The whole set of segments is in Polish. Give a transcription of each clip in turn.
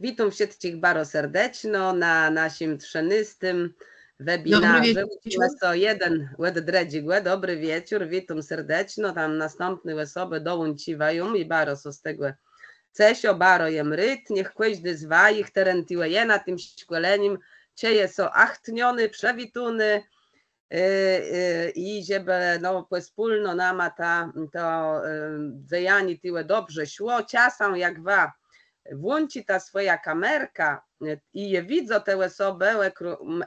Witam wszystkich bardzo serdecznie na naszym trzynastym webinarze. Jest to jeden łedredzik, dobry wieczór, witam serdecznie. Tam następne osoby dołączywają i bardzo z tego cesio, baro jem ryt, niech każdy z wajich terentiłeje na tym szkoleniem, cieje so achtniony, przewituny i żeby no wspólno nama to dzejanie tyle dobrze szło, czasem jak włączy ta swoja kamerka i je widzą tę osobę,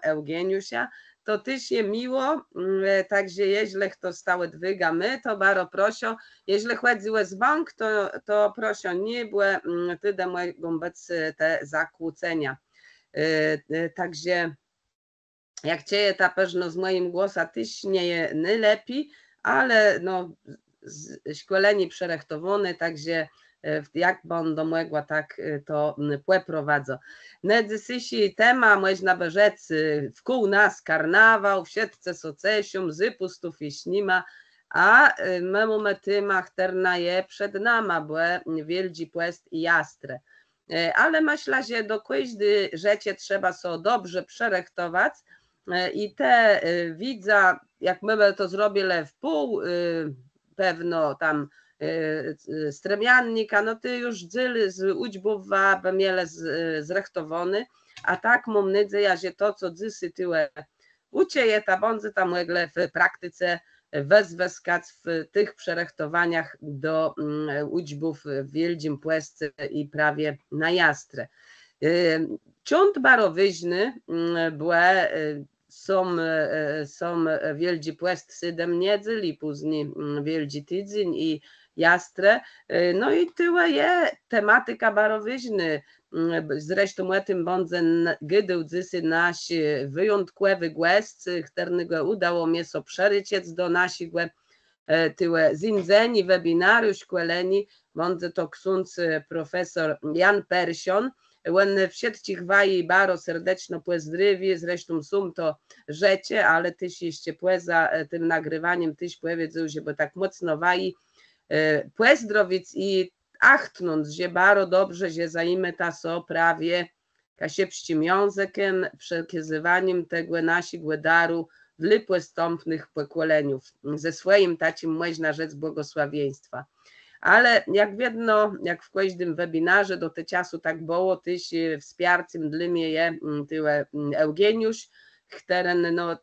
Eugeniusia, to też je miło, także jeśli to stałe dwyga my, to bardzo proszę, jeśli chodzi o bank, to proszę nie było tyle mogą być te zakłócenia. Także jak cieje ta pewno z moim głosem też nie jest najlepiej, ale no szkoleni przerechtowane, także jak będą mogła, tak to prowadzą. Dzisiejszy temat można by rzec wkół nas karnawał, wszyscy socesium, zypustów i śnima, a my mamy tymach ternaje przed nama, bo wielgi płest i jastre. Ale myślę, że do każdej rzeczy trzeba sobie dobrze przerechtować i te widza, jak my to zrobili w pół, pewno tam stremiannika, no ty już dzyl z ućbuwa bemiele zrechtowany, a tak mam nadzieję, że to, co dzysy tyle ucieje, ta bądzy tam legle w praktyce wezweskać w tych przerechtowaniach do ućbów w wieldzim płesce i prawie na jastre. Ciąt barowyźny błe są wielgi płest sydem niedzyl i później wielgi tydzień i jastre, no i tyle je tematyka barowyźny. Zresztą o tym bądze gydył dzysy nasi wyjątkowy głos, którego udało mi się przeryciec do naszego tyle zindzeni webinariusz szkoleni, bądze to ksiądz profesor Jan Persion. When wszystkich waji bardzo serdecznie pozdrowi, zresztą są to rzeczy, ale też jeszcze poza tym nagrywaniem też powiedzą, że bo tak mocno waji pozdrowić i achtnąć, że bardzo dobrze, że zajmę ta so prawie kasiepścim językiem, przekazywaniem tego naszego daru w lipłestąpnych pokoleniów, ze swoim tacim można rzec błogosławieństwa. Ale jak wiadomo, jak w każdym webinarze do tego czasu tak było, tyś wsparciem dla mnie je tyle Eugeniusz, który no,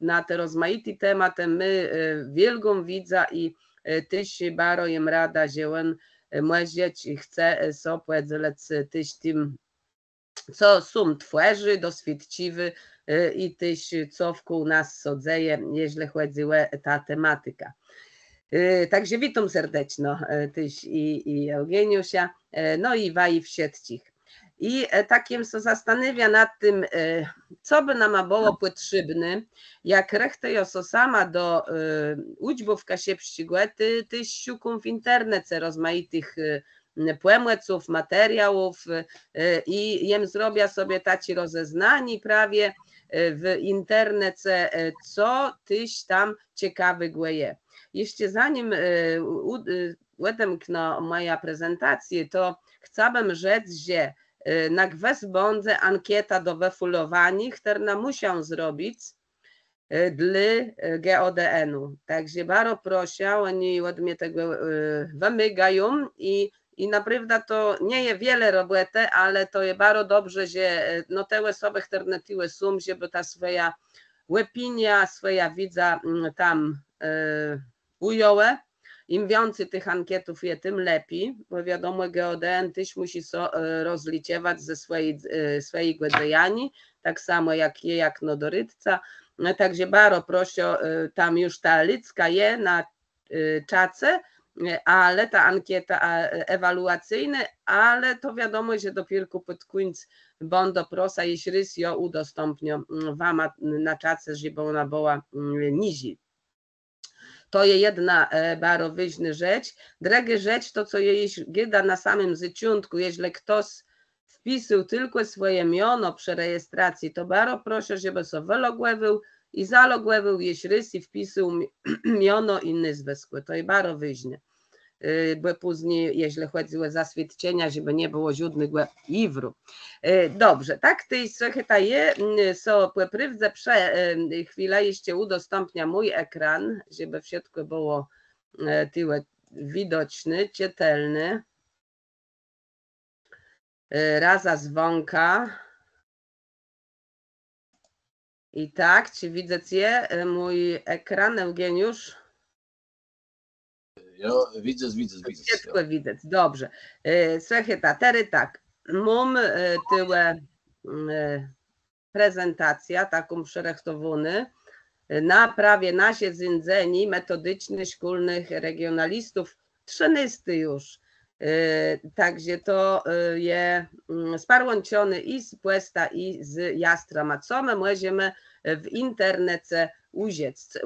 na te rozmaite tematy my wielką widza i tyś bardzo jem rada, że on możeć chce so powiedzieć tyś tym, co są tworzy, doświadczywy i tyś co wokół nas sodzeje, jeśli chodzi o ta tematyka. Także witam serdecznie tyś i Eugeniusia, no i waj wszystkich. I takim się zastanawia nad tym, co by nam było potrzebne, jak rechtają so sama do ućbów kasiepścigłe, tyś szukum w internecie rozmaitych płemłeców, materiałów i jem zrobię sobie taci rozeznani prawie w internecie, co tyś tam ciekawego je. Jeszcze zanim udemknę moja prezentacja, to chciałabym rzec, że na gwes bądze ankieta do wyfulowania, która muszę zrobić dla GODN-u. Także bardzo proszę, oni od mnie tego wymagają i naprawdę to nie jest wiele roboty, ale to jest bardzo dobrze, że no te osoby, które tyły są, żeby ta swoja opinia, swoja widza tam ująłe. Im więcej tych ankietów jest, tym lepiej, bo wiadomo, GODN też musi rozliczewać ze swojego działania, tak samo jak nodorytca. No, także bardzo proszę, tam już ta ludzka jest na czacie, ale ta ankieta ewaluacyjna, ale to wiadomo, że dopiero pod koniec będę prosa, jeśli raz ją udostępnię wam na czacie, żeby ona była niżej. To jest jedna bardzo ważna rzecz. Druga rzecz, to co jest gida na samym zaczątku, jeśli ktoś wpisał tylko swoje imię przy rejestracji, to bardzo proszę, żeby się wylogował i zalogował, jeśli raz i wpisał imię i nazwisko. To jest bardzo ważne. bo później, jeśli chodziło o zaswiadczenia, żeby nie było żadnego iwru. Dobrze, tak ty trochę ta je, so prywdze chwila jeszcze udostępnia mój ekran, żeby wszystko było tyle widoczny, czytelny. Raza dzwonka. I tak, czy widzę cię, mój ekran, Eugeniusz? Ja widzę. Wszystko widać, dobrze. Słuchaj, tery tak, mam tyle prezentacja, taką przerechtowany, na prawie nasie zędzeni metodyczny szkolnych regionalistów, 13 już. Także to je sparłączony i z Płesta, i z Jastrama. Co my możemy w internecie uziec?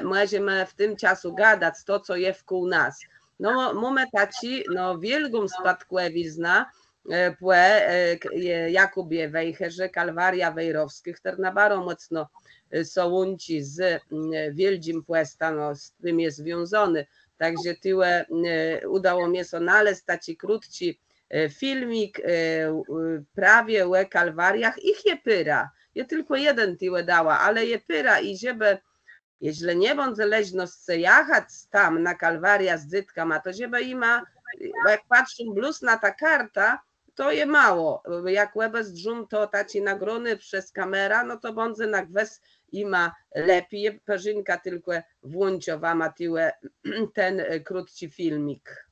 Możemy w tym czasu gadać to, co je wokół nas. No, mamy taci, no, wielką spadkłewizna, Jakubie Wejherze, Kalwaria Wejrowskich, Ternabaro mocno sołunci z Wieldzim Płesta, no, z tym jest związany. Także tyle udało mi się znaleźć taki krótki filmik prawie o Kalwariach. Ich je pyra. Ja tylko jeden tyle dała, ale je pyra i żeby, jeśli nie będzie leźno jechać tam na Kalwaria z Zytkama, to żeby ima, jak patrzę blusna ta karta, to je mało. Jak łebez dżum, to taci nagrony przez kamera, no to będzie na gwes ima lepiej. Perzynka tylko włączowa ma tyle ten krótki filmik.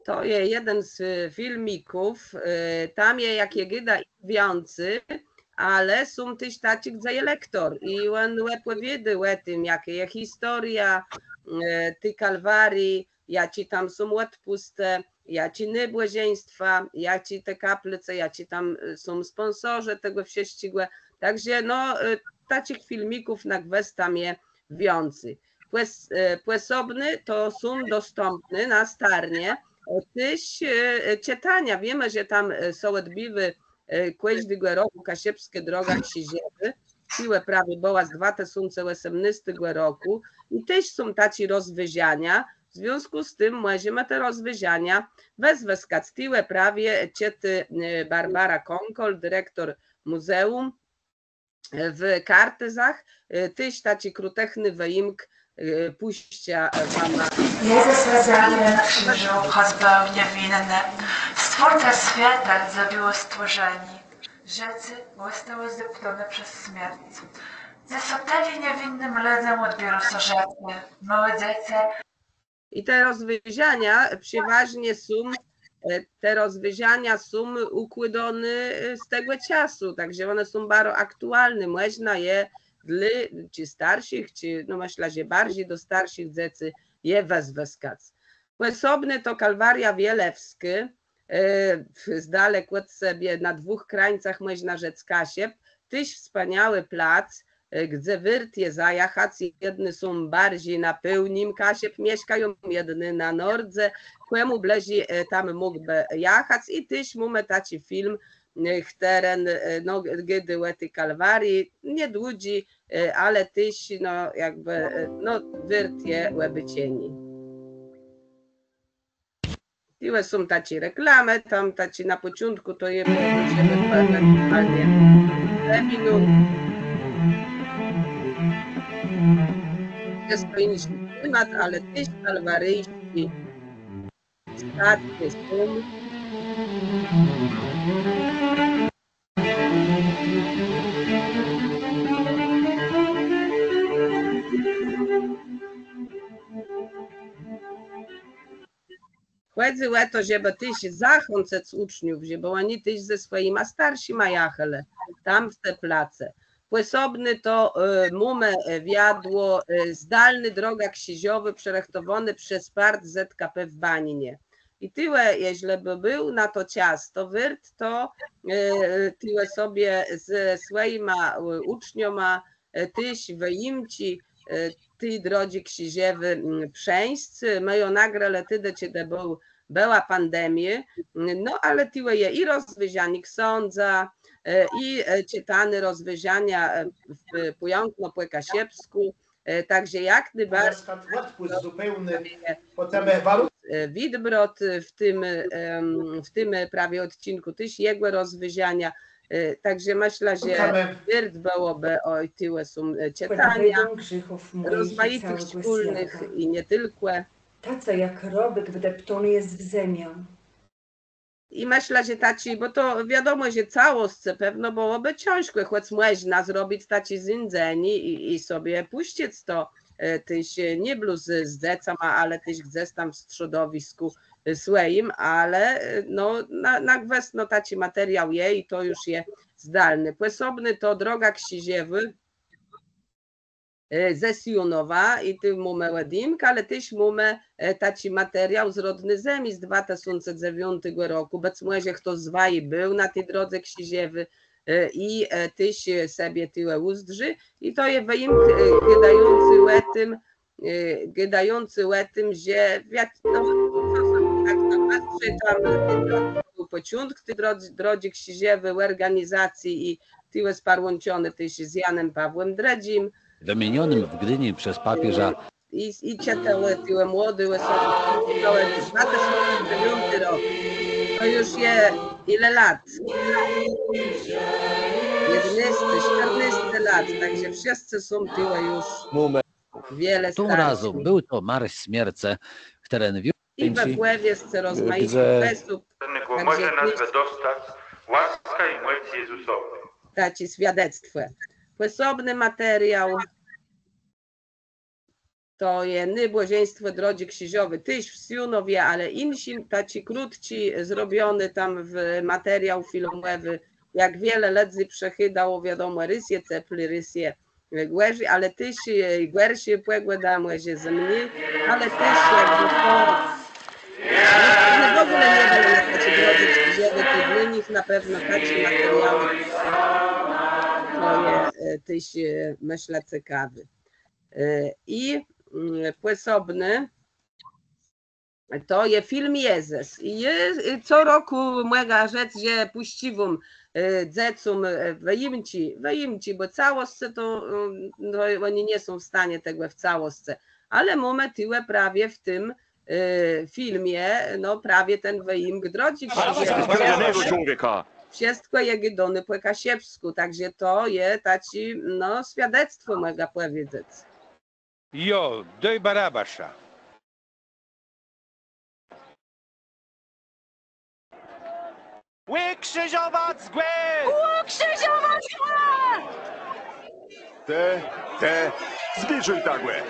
To jest jeden z filmików, tam jest jakie gyda więcej, ale są też tacy, gdzie jest lektor i on opowiada o tym, jakie jest historia tej Kalwarii, jakie tam są odpuste, jakie niebłazeństwa, jakie te kaplice, jakie tam są sponsorzy tego wszystkiego. Także no, takich filmików na gwest tam jest więcej. Płesobny to są dostępne na starnie. Tyś czytania, wiemy, że tam są odbiwy każdego roku Kasiepskie droga Krzyżewy, siłę prawie była z 2018 roku i też są tacy rozwiązania, w związku z tym możemy te rozwiązania wezwać. Siłę prawie czyty Barbara Konkol, dyrektor muzeum w Kartezach, tyś tacy krutechny wyimk puścia mama. Jezus rozdarty na krzyżu, choćby niewinny, Stwórca świata zabiło stworzeni. Rzecy zostały zdeptane przez śmierć. Zasoptali niewinnym ludziom odbioru rzeczy, małe dzieci. I te rozwiązania przeważnie są, układane z tego czasu, także one są bardzo aktualne. Można je dla czy starszych, czy no myślę, że bardziej do starszych dzieci je wezwać. Osobny to Kalwaria Wielewskie, z dalek od sobie na dwóch krańcach można rzec Kasiep, tyś wspaniały plac, gdzie wyrtie zajechać, jedne są bardziej na pełnym Kasiep mieszkają, jedne na nordze, któremu bleży tam mógłby jechać i tyś mamy taki film, teren, no, gdy łety Kalwarii, nie dłudzi, ale tyś, no, jakby, no, wyrtie łeby cieni. Tyle są tacy reklamy, tam tacy na początku to je możemy ewentualnie minut. ze swoim klimat, ale tyś kalwaryjski statny sum. Chłedzy łeto, żeby tyś zachącec uczniów, żeby oni tyś ze swoimi starszyma jachele, tam w te place. Płysobny to mumę wiadło, zdalny droga ksiziowy przerechtowany przez part ZKP w Baninie. I tyle, jeśli by był na to czas, to wyrt to tyle sobie ze swoima ucznioma tyś wyjimci ty drodzy ksiziewy przeńscy, mają nagrale tyle, kiedy była pandemia, no ale tyle je i rozwyziani ksiądza, i czytane rozwyziania w Pująkno, Płekasiepsku, także jak najbardziej Widbrod w tym prawie odcinku tyś jego rozwyziania, także myślę, że wyrt byłoby o tyle są czytania rozmaitych wspólnych i nie tylko. Taca jak robek wdeptony jest w ziemię. I myślę, że taci, bo to wiadomo, że całostce pewno byłoby ciężko, choć można zrobić taci zindzeni i sobie puścić to, tyś nie bluz z decama, ale tyś gdzieś tam w strzodowisku swoim, ale no na gwestno taci materiał je i to już je zdalny. Płysobny to droga ksiziewy ze Siunowa i ty mumę Wedimka, ale tyś mumę taci materiał z rodny zemi z 2009 roku, bez młezie kto z waj był na tej drodze ksiziewy i tyś sobie tyle uzdrzy i to je wyim gydający łetym, że no, tak na patrzy tam był pociąg tej drodze ksiziewy w organizacji i tyle sparłączony tyś z Janem Pawłem Dredzim, wymienionym w Gdyni przez papieża. I tyle młody, wysoki, 2009 rok. To już je ile lat? 11, 14 lat, także wszyscy są tyle już wiele Tą starsi. razu był to marsz śmierce w teren I we Włewiesce rozmaitych osób. Może nazwę dostać łaska i miłość Jezusowa. Taci świadectwo. Płysobny materiał to je nybłożeństwo drodzy ksiziowy, tyś w Siunowie, ale insi taci krótci zrobiony tam w materiał filmowy, jak wiele ledzy przechydało, wiadomo, rysje cepli, rysje głerzy, ale tyś gwersie płegłe damłezie ze mnie, ale tyś jakby to w ogóle nie było na taci drodzy ksiziowy, to dla nich na pewno taci materiały to je tyś myślę ciekawy. I płysobny to je film Jezes. I co roku mega rzecz, że puściwą dzecum wyjimci, bo całostce to no, oni nie są w stanie tego w całostce, ale mamy tyle prawie w tym filmie, no prawie ten wyjimk drodzy wszystko je gydony po Kasiepsku, także to je taci no świadectwo mega powiedzieć. Jo, doj Barabasza. Ukrzyżować zgłę! Ukrzyżować zgłę! Te, zbliżuj tagłę.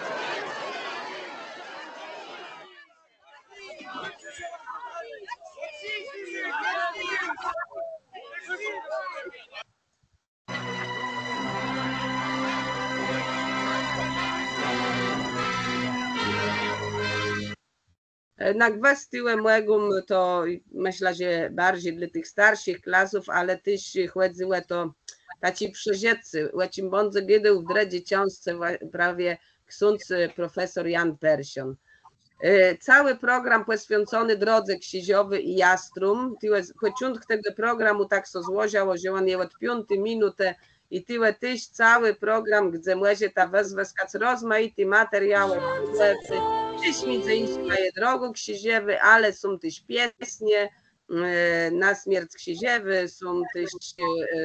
Na kwestię młegum to myślę, że bardziej dla tych starszych klasów, ale tyś chłedziłe to taci przyzieccy, łecim bądzy giedeł w dredzie książce prawie ksiądz profesor Jan Persion. Cały program poświęcony drodze ksiziowy i Jastrum, pociąg tego programu tak so złożało, że on je od 5 minuty i tyle tyś cały program, gdzie młezie ta wezweskać rozmaity materiały, tyś między innymi drogo ksiziewy, ale są tyś piesnie na śmierć ksiziewy, są tyś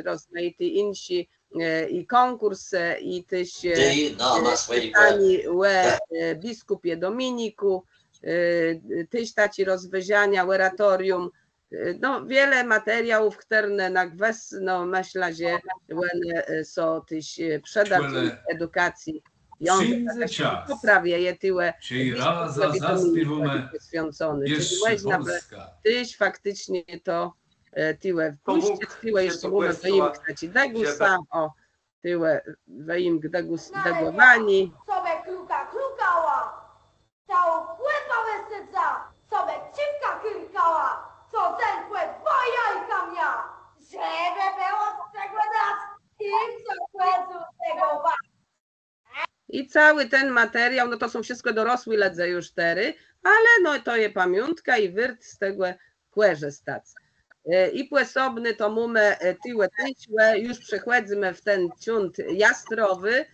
rozmaity insi i konkurs i tyś pytani biskupie Dominiku, tyś taci rozweziania, oratorium, no wiele materiałów, które na gwes, no myślę, że są tyś przedać edukacji. Prawie je tyłe poświęcony. Czyli można by tyś faktycznie to tyłe puścić, tyłe jeszcze mówię wyimk ci degusa, o tyłe wyimk degowani. Sobie kluka klukała, całą płypa wysyca, sobie cipka kilkała, co ten płet dwa jajka miała. Żeby było z tego nas i co płetu z tego was. I cały ten materiał, no to są wszystko dorosłe ledze już 4, ale no to je pamiątka i wyrt z tego kłerze stać. I płesobny to mamy tyłe tyśłe, już przechodzimy w ten ciunt jastrowy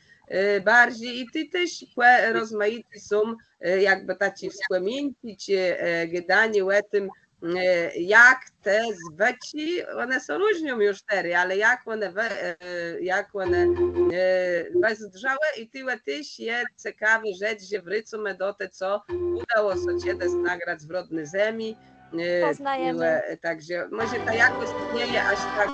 bardziej i ty też rozmaity są, jakby taci wspomnieć, gadanie o tym, jak te zweci, one są różnią już 4, ale jak one wezdrzałe i tyle tyś je ciekawe rzecz, że wrócimy do te, co udało się nagrać w rodnej ziemi. Poznajemy. Także może ta jakość nie jest aż tak,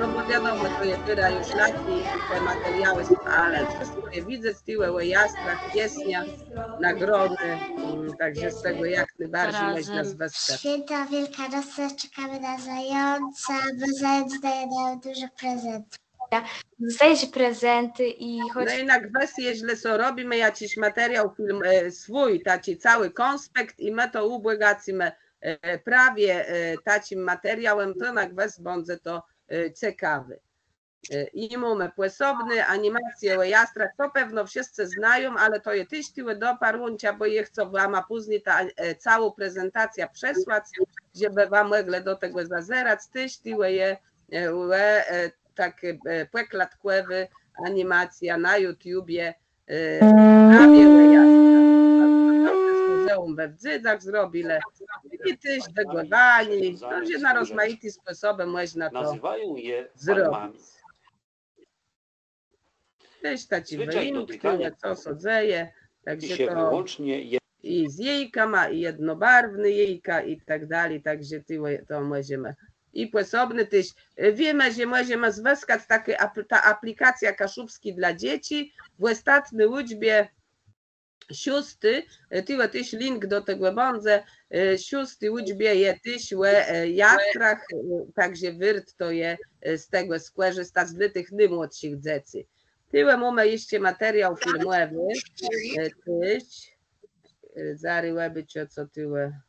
no bo wiadomo, to jest tyra już lat i te materiały, ale wszystko je widzę z tyłu, jastrach, piesnia, nagrody, także z tego jak najbardziej można zwestać. Święta Wielkanocy czekamy na zająca, bo zając daje nam dużo prezentów. Dostajecie prezenty i choć... No i na kwestię, jeśli co robimy jakiś materiał, film swój, taci cały konspekt i my to ubłagacimy prawie tacim materiałem, to na kwest będzie to ciekawy. I mamy płesobny, animacje o jastrach, to pewno wszyscy znają, ale to jest też tyłe do parłuncia, bo je chcą wam a później ta całą prezentację przesłać, żeby wam mogli do tego zazerać, też tyłe je takie płeklatkowe animacja na YouTubie prawie o jastrach. Muzeum we Wdzydzach zrobili i tyś degowani, no, że na rozmaity sposobem można to zrobić. Tyś taci wyimki, co sodzeje, także to i z jejka ma, i jednobarwny jejka i tak dalej, także to możemy. I płesobny tyś, wiemy, że możemy zweskać ta aplikacja Kaszubski dla dzieci, w ostatniej liczbie 6, tyle tyś link do tego bądze, 6 liczbie je tyś jastrach, także wyrt to je z tego skorzysta z tych najmłodszych dzieci. Tyle mamy jeszcze materiał filmowy, tyś, zaryłeby co tyle,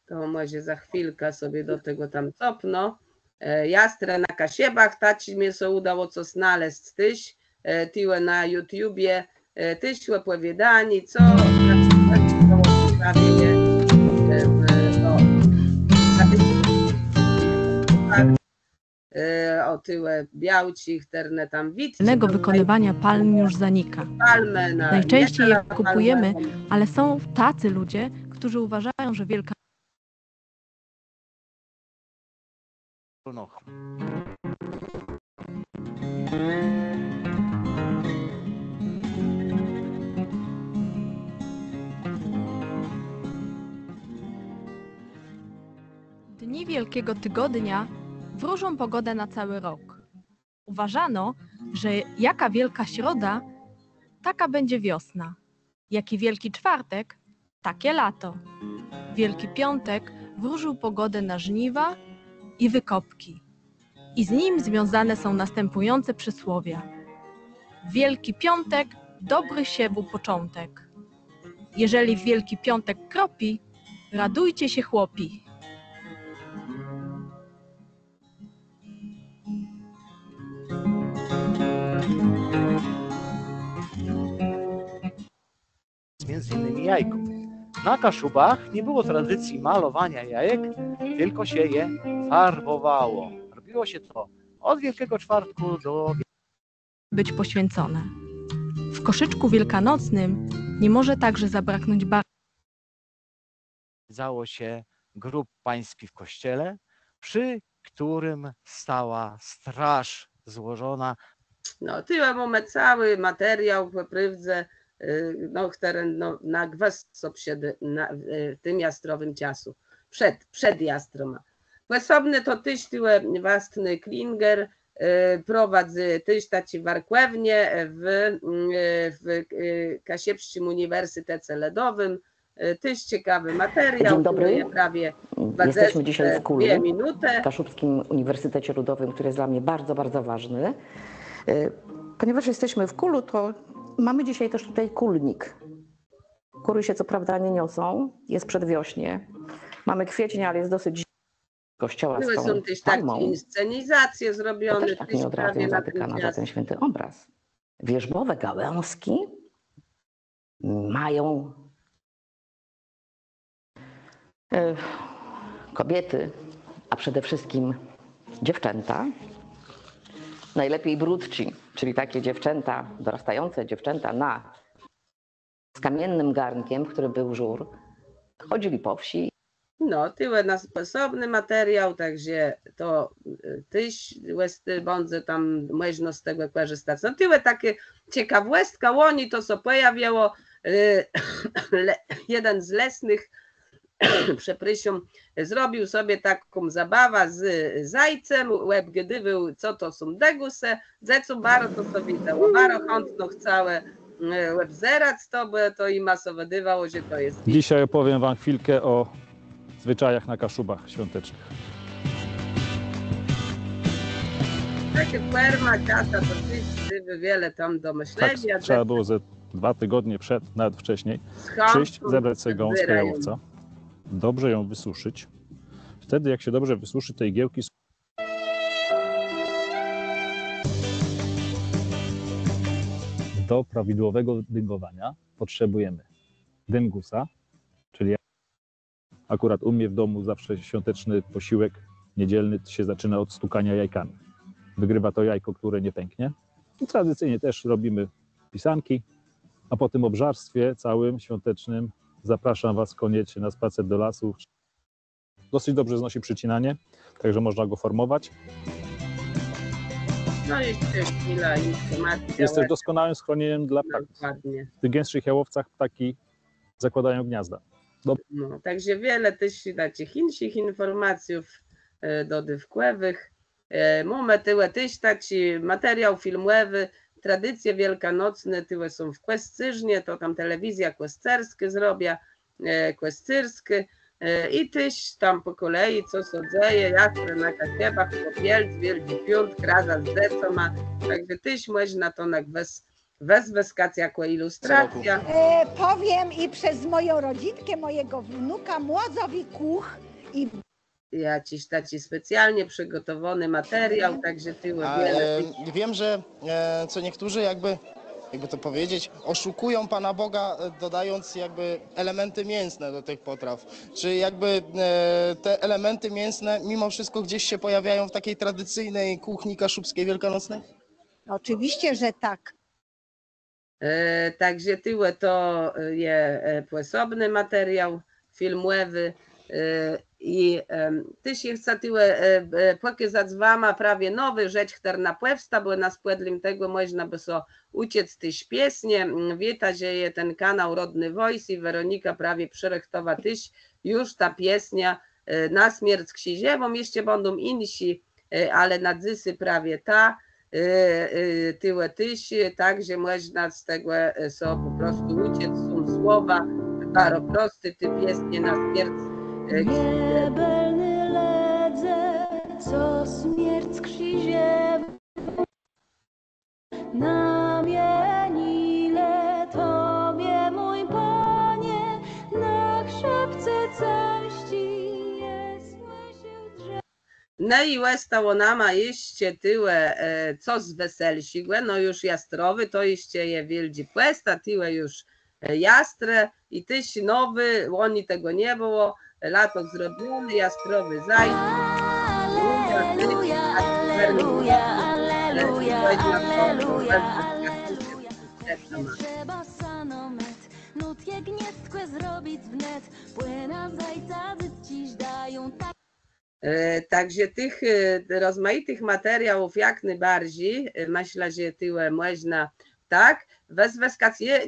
to może za chwilkę sobie do tego tam copno. Jastre na Kasiebach, taci mi się udało co znaleźć tyś, tyle na YouTubie, tyś opowiadani, co o tyle białcich, terne tam wid. Wykonywania palm już zanika. Najczęściej je kupujemy, ale są tacy ludzie, którzy uważają, że wielka Dni Wielkiego Tygodnia wróżą pogodę na cały rok. Uważano, że jaka Wielka Środa, taka będzie wiosna. Jaki Wielki Czwartek, takie lato. Wielki Piątek wróżył pogodę na żniwa i wykopki. I z nim związane są następujące przysłowia. Wielki Piątek, dobry siewu początek. Jeżeli w Wielki Piątek kropi, radujcie się chłopi. Między innymi jajko. Na Kaszubach nie było tradycji malowania jajek, tylko się je farbowało. Robiło się to od Wielkiego Czwartku do... być poświęcone. W koszyczku wielkanocnym nie może także zabraknąć Wiedzało się grób pański w kościele, przy którym stała straż złożona. No, tyle mamy cały materiał w prywdze, no, teren, no, na gwast, co w tym jastrowym czasu, przed jastroma. Osobny to tyś tyle własny klinger, prowadzi tyś taci warkłewnie w Kasiepszczym Uniwersytecie Ledowym. Tyś ciekawy materiał. Dzień dobry. Prawie Jesteśmy dzisiaj w Kulu, 2 minuty. w Kaszubskim Uniwersytecie Ludowym, który jest dla mnie bardzo, bardzo ważny. Ponieważ jesteśmy w Kulu, to mamy dzisiaj też tutaj kulnik. Kury się co prawda nie niosą, jest przedwiośnie. Mamy kwiecień, ale jest dosyć kościoła z tą Są też takie palmą. inscenizacje To zrobione. też tak nie od razu zatyka za ten święty obraz. Wierzbowe gałązki mają kobiety, a przede wszystkim dziewczęta, najlepiej brudci, czyli takie dziewczęta, dorastające dziewczęta z kamiennym garnkiem, w którym był żur, chodzili po wsi. No, tyle na sposobny materiał, także to tyś łesty bądzy tam można z tego korzystać. No tyle takie ciekawostka, oni to co pojawiało, jeden z lesnych, przepraszam, zrobił sobie taką zabawę z zajcem, łeb gdybył, co to są deguse, zecu baro to sobie dało, baro chętno chcałe łeb zerać to, bo to i masowadywało, że to jest. Dzisiaj opowiem wam chwilkę o zwyczajach na Kaszubach świątecznych. Takie ferma, ciasta, to gdyby wiele tam do myślenia. Tak, trzeba było ze 2 tygodnie przed, nawet wcześniej, przyjść, zebrać sobie gąskę jałowca, dobrze ją wysuszyć. Wtedy jak się dobrze wysuszy, te igiełki są. Do prawidłowego dyngowania potrzebujemy dyngusa, czyli akurat u mnie w domu zawsze świąteczny posiłek niedzielny się zaczyna od stukania jajkami. Wygrywa to jajko, które nie pęknie. I tradycyjnie też robimy pisanki, a po tym obżarstwie całym świątecznym zapraszam was koniecznie na spacer do lasu. Dosyć dobrze znosi przycinanie, także można go formować. No i jeszcze chwila informacji. Jest też doskonałym schronieniem dla ptaków. Dokładnie. W tych gęstszych jałowcach ptaki zakładają gniazda. No, także wiele też takich innych informacji do dywkłewych. Mamy tyle też taki materiał filmowy, tradycje wielkanocne, tyle są w Kłescyżnie, to tam telewizja kłescerskie zrobia, kłescyrskie i tyś tam po kolei co się dzieje, jasne na kasiebach, popielc, wielki piąt, kraza z decoma, także tyś można to wezwać jako ilustracja. Powiem i przez moją rodzinkę, mojego wnuka, Młodzowi Kuch i Ja ciś taki specjalnie przygotowany materiał, także tyle wiele. Wiem, że co niektórzy jakby to powiedzieć, oszukują Pana Boga, dodając jakby elementy mięsne do tych potraw. Czy jakby te elementy mięsne mimo wszystko gdzieś się pojawiają w takiej tradycyjnej kuchni kaszubskiej wielkanocnej? oczywiście, że tak. Także tyle to jest osobny materiał filmowy i tyś chce tyle pokazać wam prawie nowy rzecz, która napływsta, bo na spłedlim tego można by so uciec tyś pieśnie. Wieta, że je ten kanał Rodny Voice i Weronika prawie przyrechtowa tyś już ta piesnia na śmierć księziewą, jeszcze będą inni, ale na dzysy prawie ta. Tyle tyś, także można z tego so po prostu uciec, są słowa, bardzo prosty, ty piesnie na śmierć. Niebelny ledze, co śmierć krzyżem namienile Tobie, mój Panie, na chrzepce całości jest się drzew. No i łestało nama jeszcze tyle, co z weselsigłe, no już jastrowy, to jeszcze je wieldzi płesta, tyle już jastre i tyś nowy, oni tego nie było, lato zrobiony, jastrowy zajc. Alleluja, alleluja, alleluja, alleluja, alleluja. Trzeba sanomet, nut jak nie zrobić wnet, płyna zajca, dziś dają tak. Także tych rozmaitych materiałów jak najbardziej, myślę, że tyle można, tak?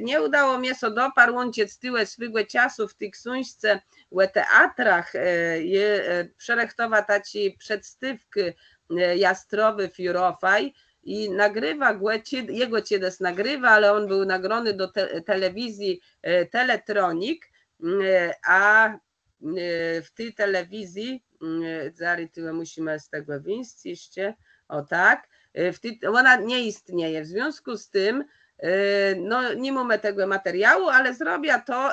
Nie udało mi się doparłączyć tyle swego czasu w tych książce, w teatrach, przerechtować przedstawki Jastrowy Fiurofaj i nagrywa jego ciedes nagrywa, ale on był nagrany do telewizji Teletronik, a w tej telewizji, zaraz tyle musimy z tego wyjść jeszcze, o tak, ona nie istnieje, w związku z tym no nie mamy tego materiału, ale zrobiła to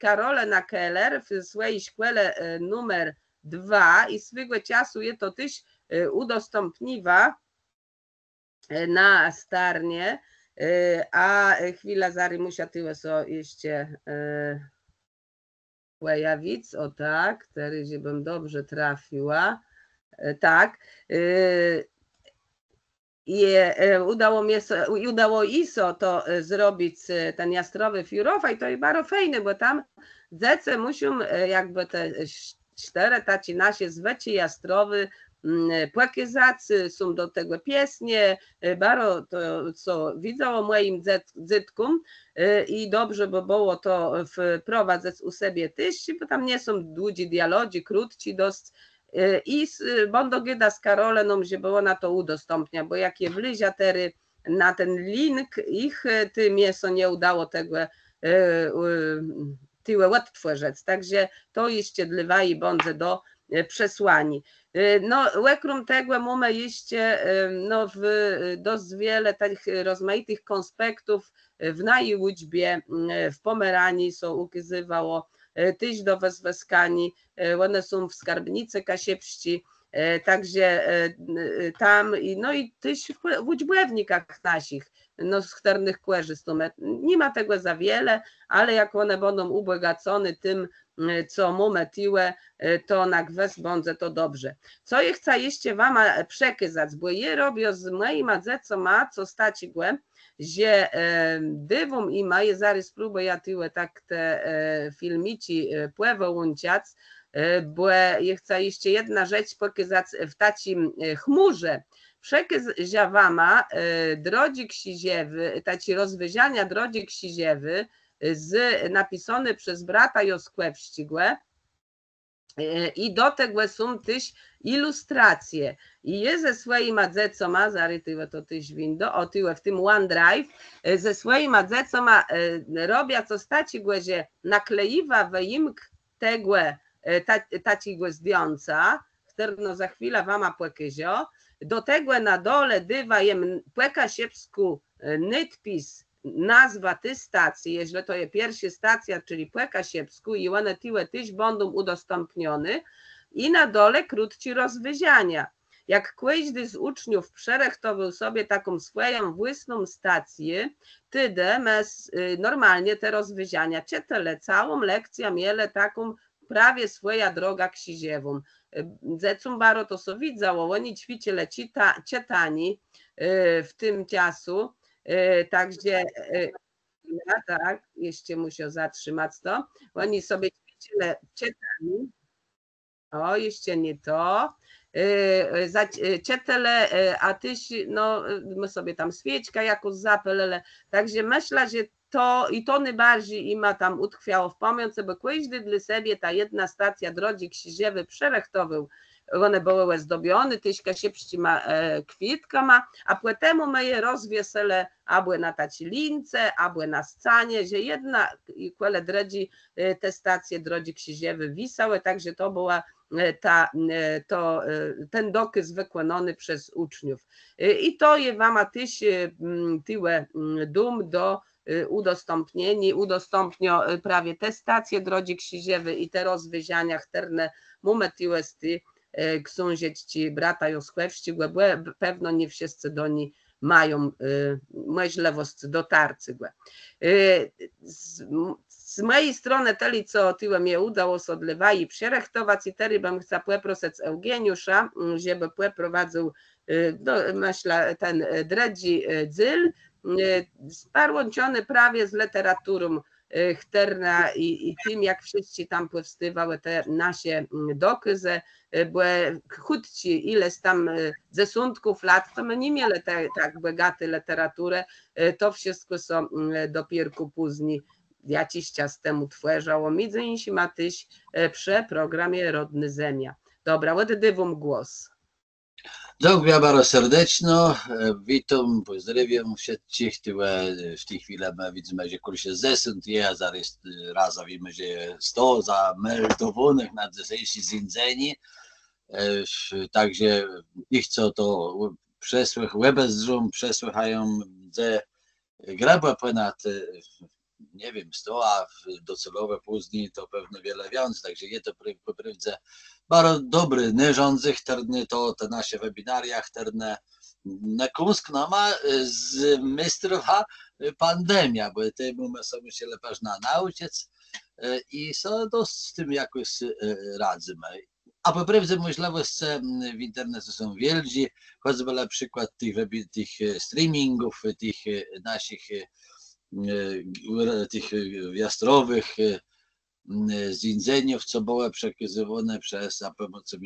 Karolina Keller w swojej szkole numer 2 i swego czasu je to też udostępniła na Starnie, a chwila zaraz musia tyle so jeszcze pojawić, o tak, teraz żebym dobrze trafiła, tak, i udało ISO to zrobić, ten Jastrowy Fiurofaj, to i bardzo fajne, bo tam dzece muszą jakby te 4 taci nasze zwecie Jastrowy płakizacy, są do tego piesnie, bardzo to co widziało moim dzieckom i dobrze by było to wprowadzać u siebie też, bo tam nie są długie dialogi, krótki dość i będę gada z Karoleną, żeby ona to udostępnia, bo jak je wlizia tery na ten link, ich tym nie udało tego tyle odtworzyć, także to jeszcze dla i bądź do przesłani. No, lekrum tego mamy jeszcze no, dość wiele tych rozmaitych konspektów w Najłućbie, w Pomeranii są ukazywało tyś do wezweskani, one są w skarbnicy Kasiepści, także tam, no i tyś w Łódźbłewnikach nasich, no z chternych kłerzystów, nie ma tego za wiele, ale jak one będą ubogacone tym, co mamy tiłe, to na gwes bądze to dobrze. Co je chcę jeszcze wam przekazać, bo je robię z moim co ma, co stać igłe, że dywum ima, je zaraz spróbuję tyle tak te filmici płewo łąciać, bo je chcę jeszcze jedna rzecz pokazać w tacim chmurze. Przekazia wama drodzy ksiziewy, taci rozwyziania drodzy ksiziewy, napisane przez brata Joskwewścigłe i do tego są też ilustracje i je ze swoim adzecoma, zaraz tyle to też window, o tyle w tym OneDrive, ze swoim adzecoma robię co stacigłe, że nakleiwa we im tego tacigłe zdjąca, którą za chwilę wama płekizio, do tego na dole dywa jem płeka siepsku nytpis, nazwa tej stacji, jeśli to jest pierwsza stacja, czyli Płeka Siepsku i one tyle też będą udostępnione i na dole krótki rozwyziania. Jak każdy z uczniów przerechtował sobie taką swoją własną stację, tyle normalnie te rozwyziania, czytale całą lekcję miele taką prawie swoja droga ksiziewą. Zecum baro to so widzało, oni ćwiczyli czytani w tym czasu, także tak, jeszcze muszę zatrzymać to. Oni sobie ćwiczyli czytani. O, jeszcze nie to. Czytele, a tyś, no, my sobie tam świeczka jakoś zapelele. Także myślę, że to i to najbardziej ima tam utkwiało w pamięci, bo każdy dla siebie ta jedna stacja drodzy ksiziewy przerechtował. One były zdobione, tyśka siepści ma kwitka ma, a płetemu my je rozwiesele, abły na taci lince, abły na scanie, że jedna i kwele drodzi te stacje drodzy ksiziewy wisały, także to była ten dokaz wykonany przez uczniów. I to je wama tyś tyle dum do udostępnio prawie te stacje drodzy ksiziewy i te rozwyziania chterne mumetiły z ty książęci brata Joskwewści, bo pewno nie wszyscy do niej mają możliwość dotarcia. Z mojej strony tyle, co tyle mi udało się odlewa i przerechtować i teraz bym chciała prosić Eugeniusza, żeby prowadził myślę ten dredzi dzyl, sparłączony prawie z literaturą chterna i tym, jak wszyscy tam powstawały te nasze dokazy, były chudci, ileś tam dziesiątków lat, to my nie mieli tak bogaty literatury, to wszystko są dopiero później jakiś czas temu tworzyło, między innymi tyś przy programie Rodny Zemia. Dobra, oddaję wam głos. Dziękuję bardzo serdecznie. Witam, pozdrawiam wszystkich, które w tej chwili widzimy, że kursie zesąd jest, a zaraz raz wiemy, że 100 zameldowanych na dzisiejsi zjedzeni. Także ich co to przesłuchają, że graba ponad, nie wiem, 100, a docelowe później to pewno wiele więcej, także jest to poprawdze bardzo dobry nierządzy, które to te nasze webinaria, które na Kumsk ma z mistrza pandemia, bo temu my sobie się lepiej nauczyć i so z tym jakoś radzimy. A poprawdze możliwości w internecie są wielkie, choćby na przykład tych streamingów, tych naszych tych wiastrowych zjedzeniów, co było przekazywane za pomocą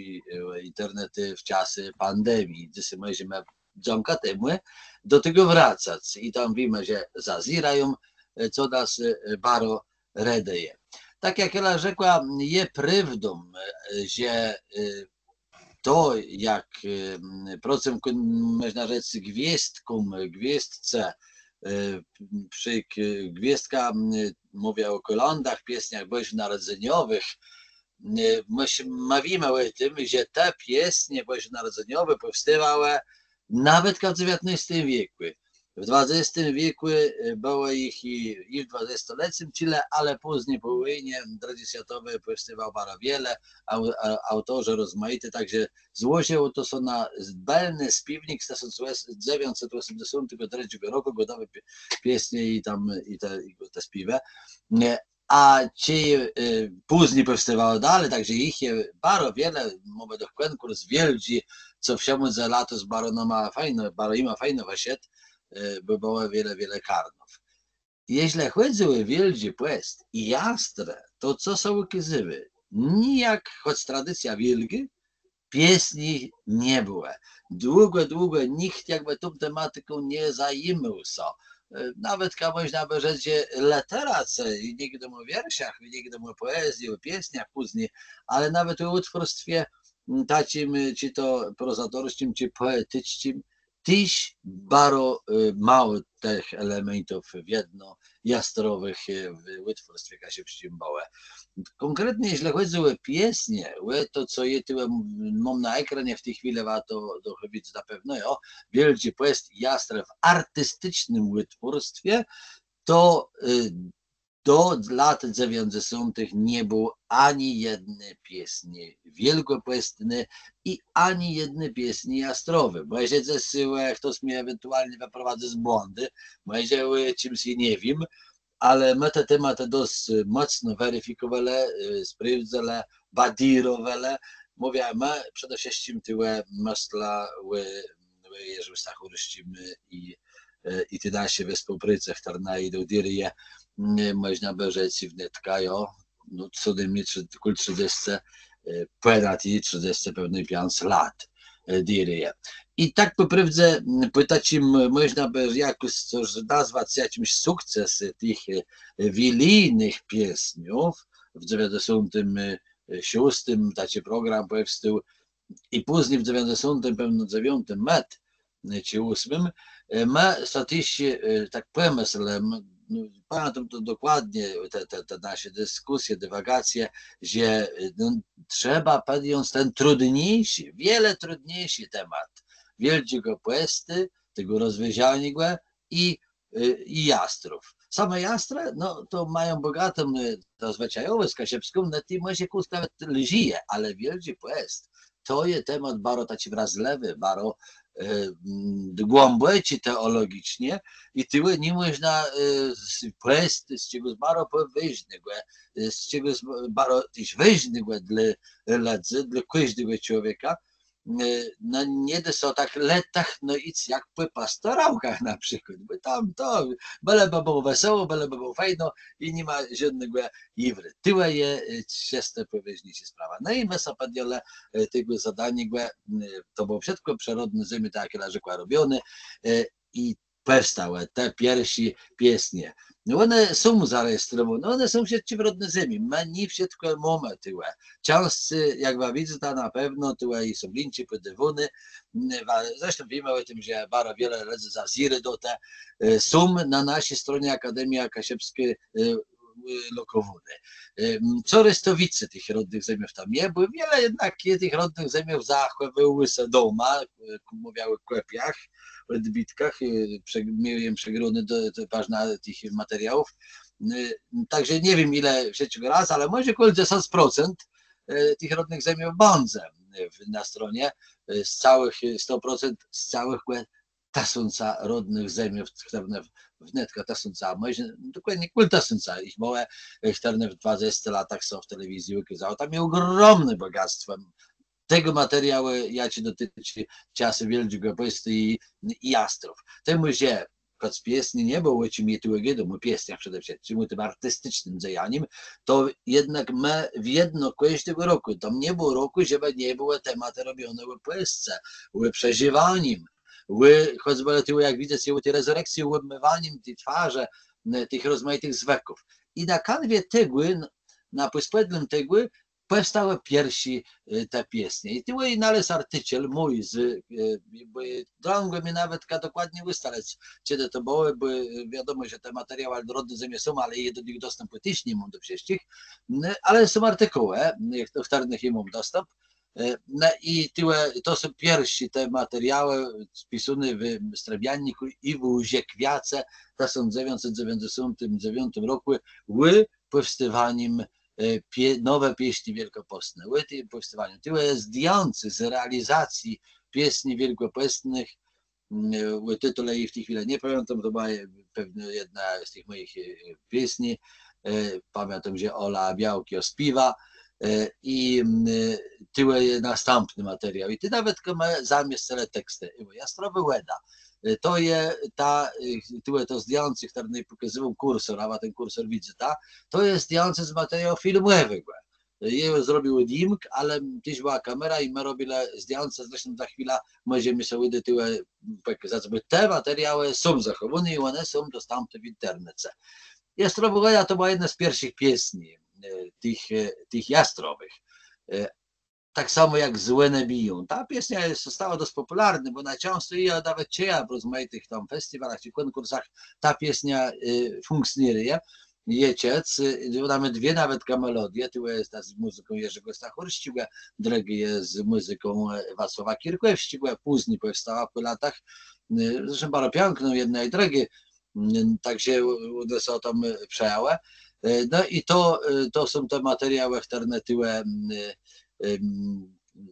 internetu w czasy pandemii. Dzisiaj możemy dzięki temu do tego wracać i tam wiemy, że zazirają, co nas bardzo radoje. Tak jak Ela rzekła, jest prawdą, że to jak procent, można rzec, gwiazdce, przy gwiazdka, mówię o kolądach, pieśniach bożonarodzeniowych, my mówimy o tym, że te pieśnie bożonarodzeniowe powstawały nawet w XIX wieku. W XX wieku było ich i w XX-leciu Chile, ale później po wojnie II światowej powstawało bardzo wiele, autorzy rozmaite, także złożyło to są na zbędny śpiewnik z 1983 roku, godowe pieśnie i te śpiewy. A ci później powstawało dalej, także ich jest bardzo wiele, mamy do konkurs wielki, co wsiamy za lato z bardzo ma fajno wyszedł, bo było wiele karnów. Jeśli chodzi o wielki płest i jastrę, to co są ukazywy? Nijak, choć tradycja wielka, pieśni nie było. Długo nikt jakby tą tematyką nie zajmował się. Nawet można by rzec, że literacja, i nie wiadomo o wierszach, nie wiadomo o poezji, o pieśniach później, ale nawet o utworstwie takim, czy to prozatorskim, czy poetycznym, też bardzo mało tych elementów jastrowych w utworstwie kasiewskim było. Konkretnie jeśli chodzi o pieśnie, to co mam na ekranie w tej chwili, to widzieć na pewno, wielki płest jastre w artystycznym utworstwie, to do lat 90. nie było ani jednej pieśni wielkopłestnej i ani jednej pieśni jastrowej. Bo jeśli ktoś mnie ewentualnie wyprowadzi z błędy, może o czymś nie wiem, ale my te tematy dość mocno weryfikowali, sprawdzali, badirowali. Mówię, my przede wszystkim tyle myśla o Jerzy Stachurszczym i te nasze współpracy, które idą dalej, można by rzec wnetkają, no co najmniej około 30, ponad 30 pewnie 5 lat dalej. I tak po prawdzie pytać można by jakoś nazwać jakimś sukces tych wilijnych pieśniów. W 96 taki program powstał i później w 99 met czy 8 my statycznie tak pomyślałem, pamiętam to dokładnie, te nasze dyskusje, dywagacje, że trzeba podjąć ten trudniejszy, wiele trudniejszy temat wielkiego płesty, tego rozwiązania i jastrów. Same jastre, no to mają bogatą, to zwyczajowe z Kasiewską, na tym może nawet lżyje, ale wielki płest to jest temat bardzo taki wrażliwy, bardzo głęboki teologicznie i tyle nie można płest z czegoś bardzo poważnego, z czegoś bardzo też ważnego dla każdego człowieka, no nie są tak letach, no i jak po pastorałkach na przykład, bo tam to byleby było wesoło, byleby było fajno i nie ma żadnego iwry. Tyle jest powiedzieć sprawa. No i my sobie podjęli tego zadanie, to było wszystko przyrodne ziemi, tak jak rzekła robione i powstały te pierwsze pieśnie. No one są zarejestrowane, one są wszystkie w rodnej ziemi, ma nie wszystko mamy tyle. Często, jak widzę, to na pewno tyle i są linci, podywuny. Zresztą wiemy o tym, że bardzo wiele razy zaziry do te są na naszej stronie Akademii Kasiewskiej Lokowuny. Co rystowicy tych rodnych ziemiów tam nie, bo wiele jednak tych rodnych ziemiów zachowywały się doma, mówiały w klepiach, w odbitkach, miałem przegrony do ważnych tych materiałów. Także nie wiem ile trzeciego raz, ale może około 10% tych rodnych ziemiów będzie na stronie, z całych 100% z całych tasąca rodnych ziemiów, wnetka tasąca, może dokładnie kul tasąca, ich małe, które w 20 latach są w telewizji wykazały, tam jest ogromne bogactwo. Tego materiału ja ci dotyczy czasy Wielkiego Postu i Jastrów. Temu, że choć pieśni nie było czym tyłego, pieśniach przede wszystkim, tym artystycznym działaniem, to jednak my w jedno każdego roku, tam nie było roku, żeby nie było tematy robione w Polsce, w przeżywaniem, choćby tyłu, jak widzę, tej rezurekcji, obmywaniem tej twarzy, tych rozmaitych zwieków. I na kanwie tego, na pospodnym tego, powstały pierwsze te pieśnie. I tyły i nalez artyciel mój, drągłem mi nawet dokładnie ustalać, kiedy to było, bo wiadomo, że te materiały rodne ziemie są, ale je do nich dostępu też nie mam do wszystkich, ale są artykuły, do których nie mam dostęp. No i to są pierwsze te materiały spisane w Strabianniku i w Uziekwiace, to są w 1999 roku, w powstawaniem nowe pieśni wielkopostne. W powstawaniu. Tyle jest zdjęcie z realizacji pieśni wielkopostnych, w tytule i w tej chwili nie pamiętam, to była pewnie jedna z tych moich pieśni. Pamiętam, że Ola Białki ośpiewa i tyle jest następny materiał. I ty nawet ma zamiast całe teksty. Jastrowy Łeda. To jest to zdjęcie, które pokazywał kursor, a ten kursor widzę, to jest zdjęcie z materiału filmowego. Je zrobił Dimk, ale też była kamera i my robili zdjęcia, zresztą za chwilę możemy sobie pokazać, bo te materiały są zachowane i one są dostępne w internecie. Jastrowy Łeda to była jedna z pierwszych pieśni tych jastrowych. Tak samo jak Złe nie biją. Ta pieśnia została dość popularna, bo najczęściej ja nawet w rozmaitych tam festiwalach czy konkursach ta pieśnia funkcjonuje. Jeciec, mamy dwie nawet melodie, tu jest z muzyką Jerzego Stachurściga, drugi jest z muzyką Wacława Kirkłewściga, później powstała po latach, zresztą bardzo piękną jedna i drugie, także one są tam przejęły. No i to są te materiały, które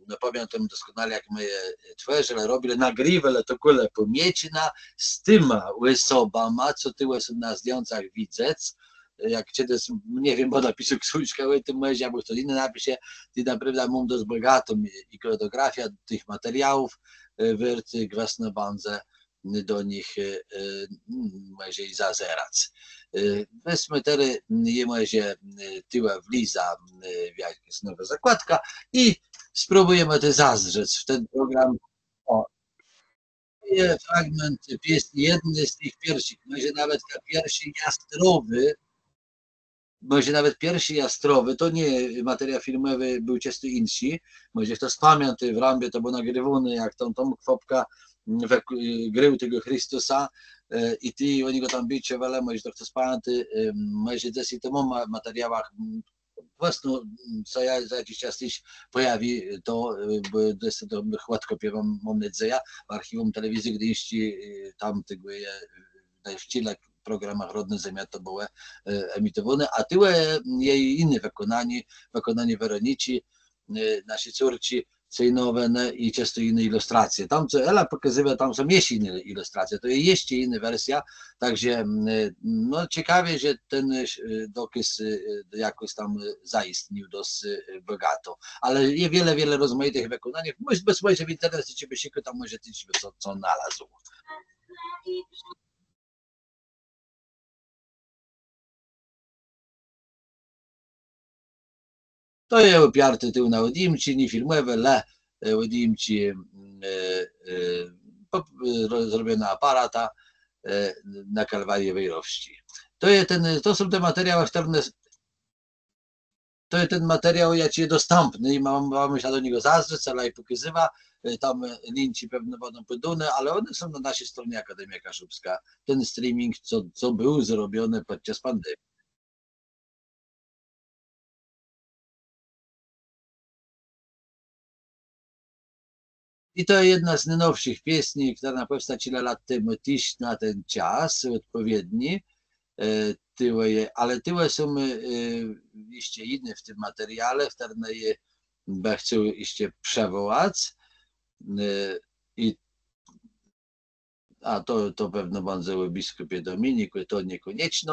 no pamiętam doskonale, jak my je tworzyli, robili, nagrywali to kule pomiecina z tyma osobama, co tyle są na zdjęciach widzec. Jak ciebie, nie wiem, bo napisu książkę o tym może, albo ktoś inny napisze, ty naprawdę mam dość bogatą ikonografię tych materiałów, wierty gwasne bandze do nich może i zazerać. Weźmy teraz, je może tyła wliza w jakaś nowa zakładka i spróbujemy to zazrzeć w ten program. O, fragment pieśni, jedny z tych pierwszych, może nawet pierwszy jastrowy, to nie materiał filmowy był często inszy, może ktoś pamięta w Rambie to było nagrywane, jak tam Kwopka grył tego Chrystusa i ty oni go tam bicie, ale może to ktoś pamięta, może gdzieś i temu materiałach właśnie, co ja za jakiś czas też pojawi, to chłodko piewam, mam nadzieję, w archiwum telewizji, gdy jeśli tam tego w Chile programach Rodne Ziemia to było emitowane, a tyle jej inne wykonanie Weronici, naszej córci, nowe i często inne ilustracje. Tam, co Ela pokazywa, tam są jeszcze inne ilustracje, to jest jeszcze inna wersja, także no, ciekawie, że ten dokaz jakoś tam zaistnił dosyć bogato, ale jest wiele rozmaitych wykonań. Może spojrzeć w internecie, ciebie się tam może tyć, co znalazł. To jest opiarte tył na udimci, nie filmowe, ale udimci zrobione aparata na Kalwarii Wejrowści. To są te materiały, to jest ten materiał, jakie dostępny i mamy się do niego zazrzeć, ale i pokazywa, tam linki pewne będą podane, ale one są na naszej stronie Akademia Kaszubska. Ten streaming, co był zrobiony podczas pandemii. I to jedna z najnowszych pieśni, która powstać ile lat temu, tyś na ten czas odpowiedni, ale tyłe są jeszcze inne w tym materiale, które je chcę jeszcze przewołać. To pewno będzie biskupie Dominik, to niekoniecznie.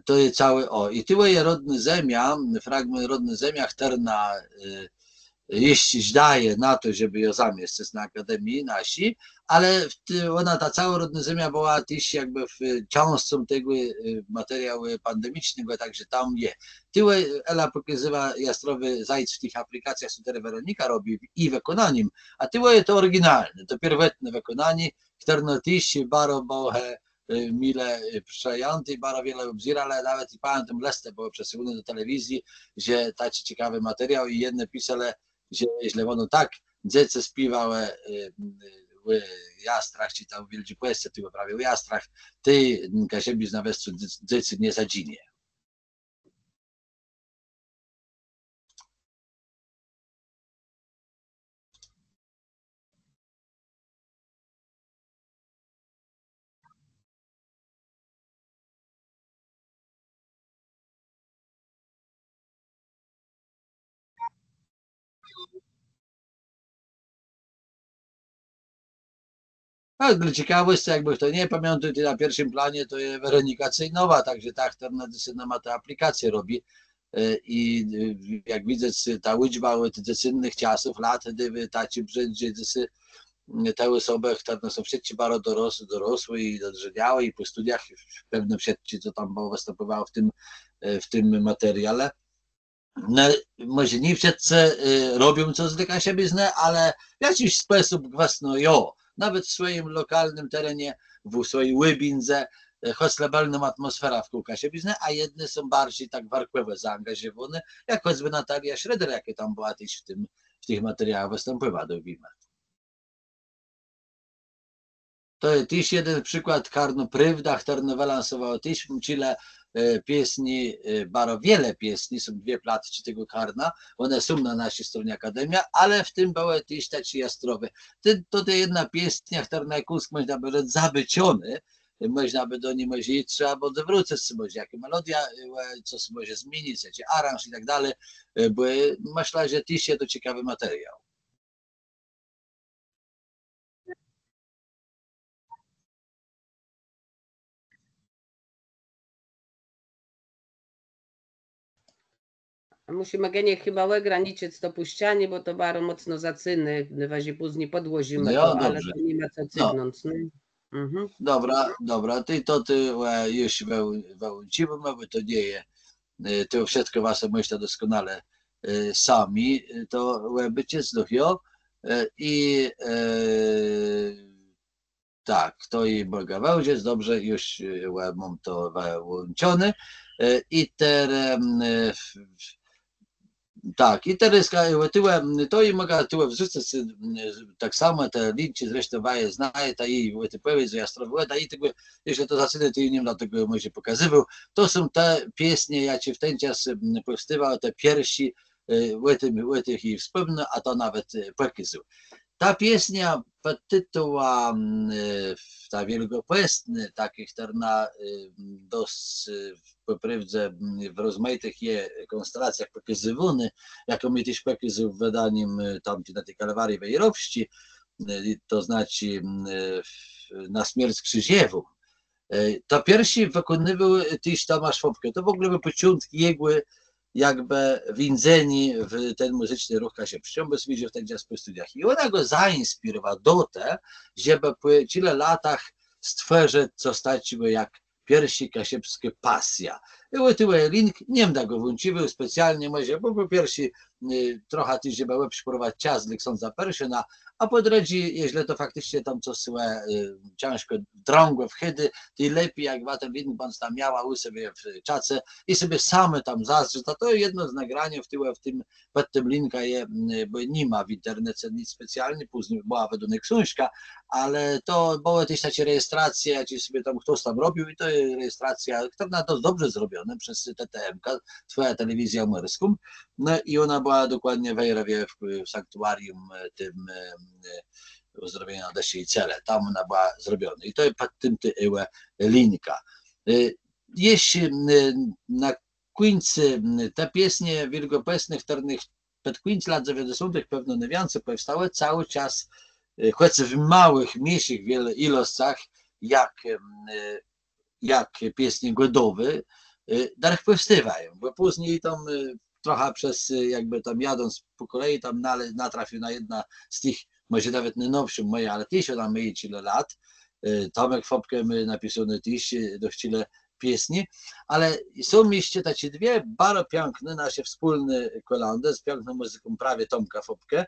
To jest całe, i tyłe je rodny zemia, fragment rodny zemia, która jeśli zdaje na to, żeby ją zamieścić na Akademii nasi, ale ona, ta cała rodna ziemia była też jakby cząstką tego materiału pandemicznego, także tam jest. Tyle Ela pokazywa Jastrowy Zajc w tych aplikacjach, które Weronika robi i wykonaniem, a tyle jest to oryginalne, to pierwotne wykonanie, które też bardzo było mile przejęty, bardzo wiele obzira, ale nawet i pamiętam listę było przesyłane do telewizji, że taki ciekawy materiał i jedne pisale, że źle ono tak, dzieci śpiewały Jastrach, czy tam w Wielkiej Płesce, ty prawie Jastrach, ty, Kasiebisz na Westrzu, dzieci nie zadzinie. A dla ciekawości, jakby kto nie pamięta, na pierwszym planie to jest Weronika Cejnowa, także ta, która ma tę aplikację robi. I jak widzę, ta liczba tych innych czasów, lat, gdy taci brzędzie, te osoby, które są wszyscy bardzo dorosłe i dojrzałe i po studiach w pewnym wszyscy, co tam występowało w tym materiale. No, może nie wszyscy robią coś dla siebie, ale w jakiś sposób własno nawet w swoim lokalnym terenie, w swojej łybinze, choć lebalną atmosfera w kółka się biznes, a jedne są bardziej tak warkłowe zaangażowane, jak choćby Natalia Schroeder, jakie tam była też w tych materiałach występowała do Wima. To jest też jeden przykład Karno Prywda, który wylansował też w Chile pieśni, bardzo wiele pieśni, są dwie platki tego Karna, one są na naszej stronie Akademia, ale w tym były też takie jastrowe. To jest jedna pieśnia, która na jakąś można by zabyciony, można by do niej może iść, trzeba by zwrócić, może jaka melodia, co się może zmienić, jaki aranż i tak dalej, bo myślę, że też jest to ciekawy materiał. Musimy genie chyba ograniczyć to puścianie, bo to bardzo mocno zacyny, właśnie później podłozimy No, to, dobrze. ale to nie ma co cygnąć. No. Mhm. Dobra, ty już wyłączymy, bo to nie jest, to wszystko wasze myśli doskonale sami, to bycie zdrowie i tak, to i Boga wełdziec, dobrze, już mam to wyłączone i teraz tak, i teraz to i mogę tyłe wrzucać tak samo, te linki zresztą waje znaje, ta i ty powiedz, że ja strofuję, ta i tego, jeśli to zaczynę, to i nie dlatego może pokazywał, to są te pieśnie, jakie w ten czas powstawały, te piersi, tych i wspomnę, a to nawet pokazał. Ta pieśnia pod tytułem ta wielgopłestny, takich terna dość poprywdze w rozmaitych je konstelacjach pokazywany, jako my też pokazywał wydaniem tam na tej kalwarii wejrowści, to znaczy na śmierć krzyżiewą. To pierwszy wykonywał też Tomasz Fopke. To w ogóle były początki jego jakby więzeni w ten muzyczny ruch Kasiepszczą, bo widział wtedy po studiach. I ona go zainspirowała do tego, żeby po tyle latach stworzyć, co stać go jak pierwszy kasiepskie pasja. I tyle link, nie da go włączył specjalnie, może, bo po pierwsze trochę też, żeby lepszy prowadzić czas dla księdza Perszyna, a po drugie, jeśli to faktycznie tam coś ciężko drągło wchedy, to lepiej jak ten link pan tam miała u sobie w czace i sobie same tam zazdrzy, to jedno z nagrania pod tym linka je, bo nie ma w internecie nic specjalnie, później była według książka, ale to była też taka rejestracja, czy sobie tam ktoś tam robił i to jest rejestracja, która to dobrze zrobiona przez TTMK, twoja telewizja umerską, no i ona była dokładnie w Wejrowie w sanktuarium tym uzdrowienia na desie i cele, tam ona była zrobiona i to jest pod tym tytułem linka. Jeśli na końcu te pieśnie wielgopłesnych, których pod koniec lat 90. pewno nie więcej powstały, cały czas, choć w małych, mniejszych ilościach, jak pieśni głodowe, darch powstawają, bo później tam trochę przez, jakby tam jadąc po kolei, tam natrafił na jedna z tych, może nawet nie nowszą moja, ale też ona ma tyle lat. Tomek Fopke my napisane też dość tyle pieśni, ale są jeszcze takie dwie bardzo piękne nasze wspólne kolandy z piękną muzyką prawie Tomka Fopke.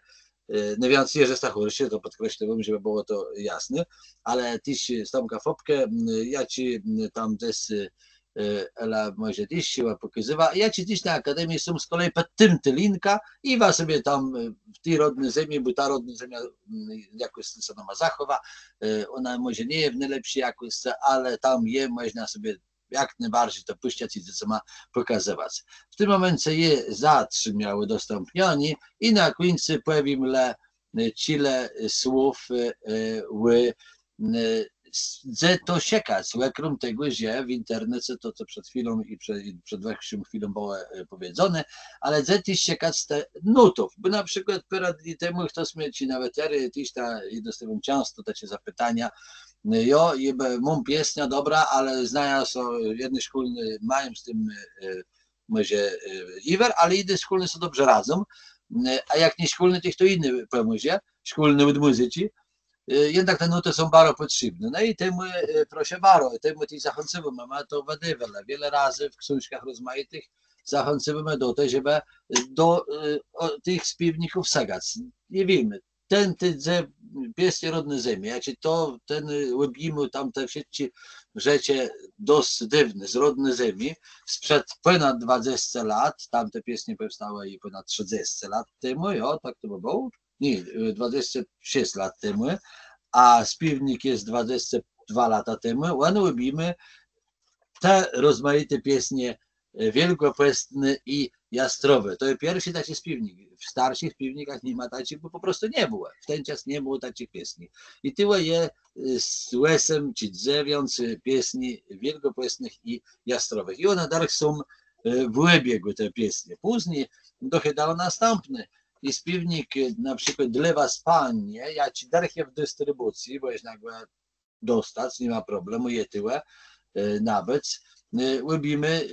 Nie więcej Jerzy Stachurszy, to podkreśliłem, żeby było to jasne, ale też z Tomka Fopke, ja ci tam też Ela może też się pokazywa. Ja ci dziś na Akademii są z kolei pod tym linka i was sobie tam w tej rodnej ziemi, bo ta rodna ziemia jakoś ona ma zachowa, ona może nie jest w najlepszej jakości, ale tam je można sobie jak najbardziej to puścić i to co ma pokazywać. W tym momencie je zatrzymały dostępnioni i na końcu powiem tyle słów że to siekać, krom tego, że w internecie to, co przed chwilą i przed większą chwilą było powiedziane, ale że też siekać te nutów, bo na przykład parę dni temu ktoś mnie ci nawet też dostałem często takie zapytania, jo, mam pieśnia dobra, ale znają są jedne szkolne mają z tym może iwer, ale inne szkolne są dobrze razem, a jak nie szkolne, to inny pomoże, szkolny od muzyki. Jednak te nuty są bardzo potrzebne. No i temu, proszę bardzo, temu też zachęcamy, mamy to wiele razy w książkach rozmaitych zachęcamy do tego, żeby do tych śpiewników sagać. Nie wiemy, ten pieśni rodne ziemi, jak to ten lubimy tam te wszystkie rzeczy dość dywne z rodnej ziemi, sprzed ponad 20 lat, tamte pieśni powstały i ponad 30 lat temu, jo, tak to by było. Nie, 26 lat temu, a śpiewnik jest 22 lata temu, a lubimy te rozmaite pieśnie wielgopłestne i jastrowe. To jest pierwszy taki śpiewnik. W starszych śpiewnikach nie ma takich, bo po prostu nie było. W ten czas nie było takich pieśni. I tyle je z łesem czy dziewiąc pieśni wielgopłestnych i jastrowych. I one dalej są w obiegu te pieśni. Później dochodziło następne. I śpiewnik na przykład dla was panie, ja ci darchię w dystrybucji, bo jest nagle dostać, nie ma problemu, je tyle nawet. Lubimy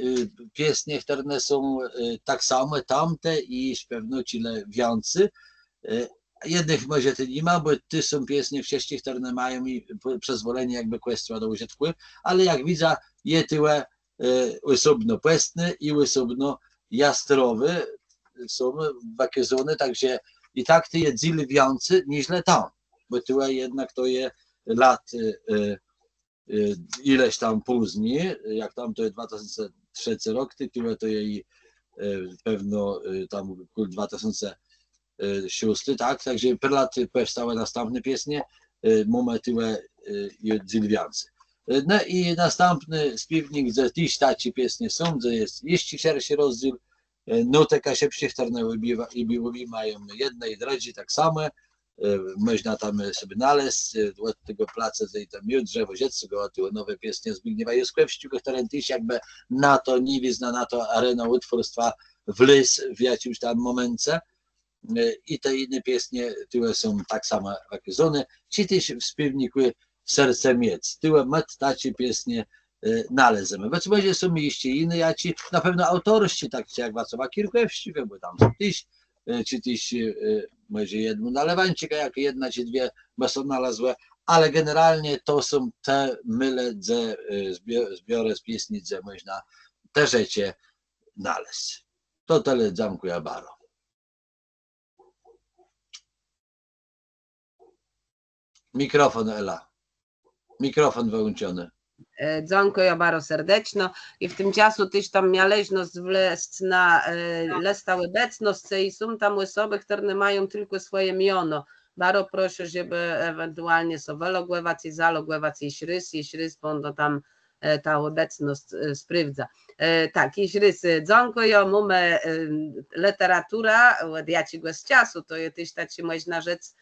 pieśnie, które są tak samo tamte i z pewnością więcej. Jednych może to nie ma, bo to są pieśni wszystkie, które mają i przyzwolenie jakby kwestia do użytku, ale jak widzę, je tyle osobno płestne i osobno jastrowe są wakazony, także i tak to jest zile więcej niż tam, bo tyle jednak to jest lat ileś tam później, jak tam to jest 2003 rok, tyle to jest pewno tam 2006, tak, także per lat powstały następne pieśnie, mamy tyle zile więcej. No i następny śpiewnik, gdzie też takie pieśnie są, gdzie jest jeszcze szerszy rozdział, nuty kasiepskie, które mają jedne i drugie tak samo, można tam sobie nalez od tego placa, i tam miód, drzewo, dziecko, a nowe pieśni Zbigniewa Juskowskiego, które też jakby na to nie wizna, na to arena utwórstwa w lys w jakimś tam momencie. I te inne pieśnie, które są tak samo jak zone, ci też w śpiewniku serce miec. Tyłe mat tacie pieśnie nalezemy. Być może są jeszcze inne, ja ci na pewno autorości, tak jak Wacława Kirkłewskiego, bo tam są tyś, czy tyś może jedną nalewańczyka, jak jedna czy dwie, bo są nalazłe, ale generalnie to są te myle, zbiory z pieśni, gdzie można te rzeczy naleźć. To tyle, dziękuję bardzo. Mikrofon, Ela. Mikrofon wyłączony. Dziękuję bardzo serdecznie. I w tym czasu też tam miałeś wleść na listę obecności i są tam osoby, które mają tylko swoje miono. Bardzo proszę, żeby ewentualnie sobie wylogłować i zalogłować jeśli rys, bo tam ta obecność sprawdza. Tak, jeśli rys, dziękuję. Mamy literatura, od jakiego czasu, to jest też tak, można rzec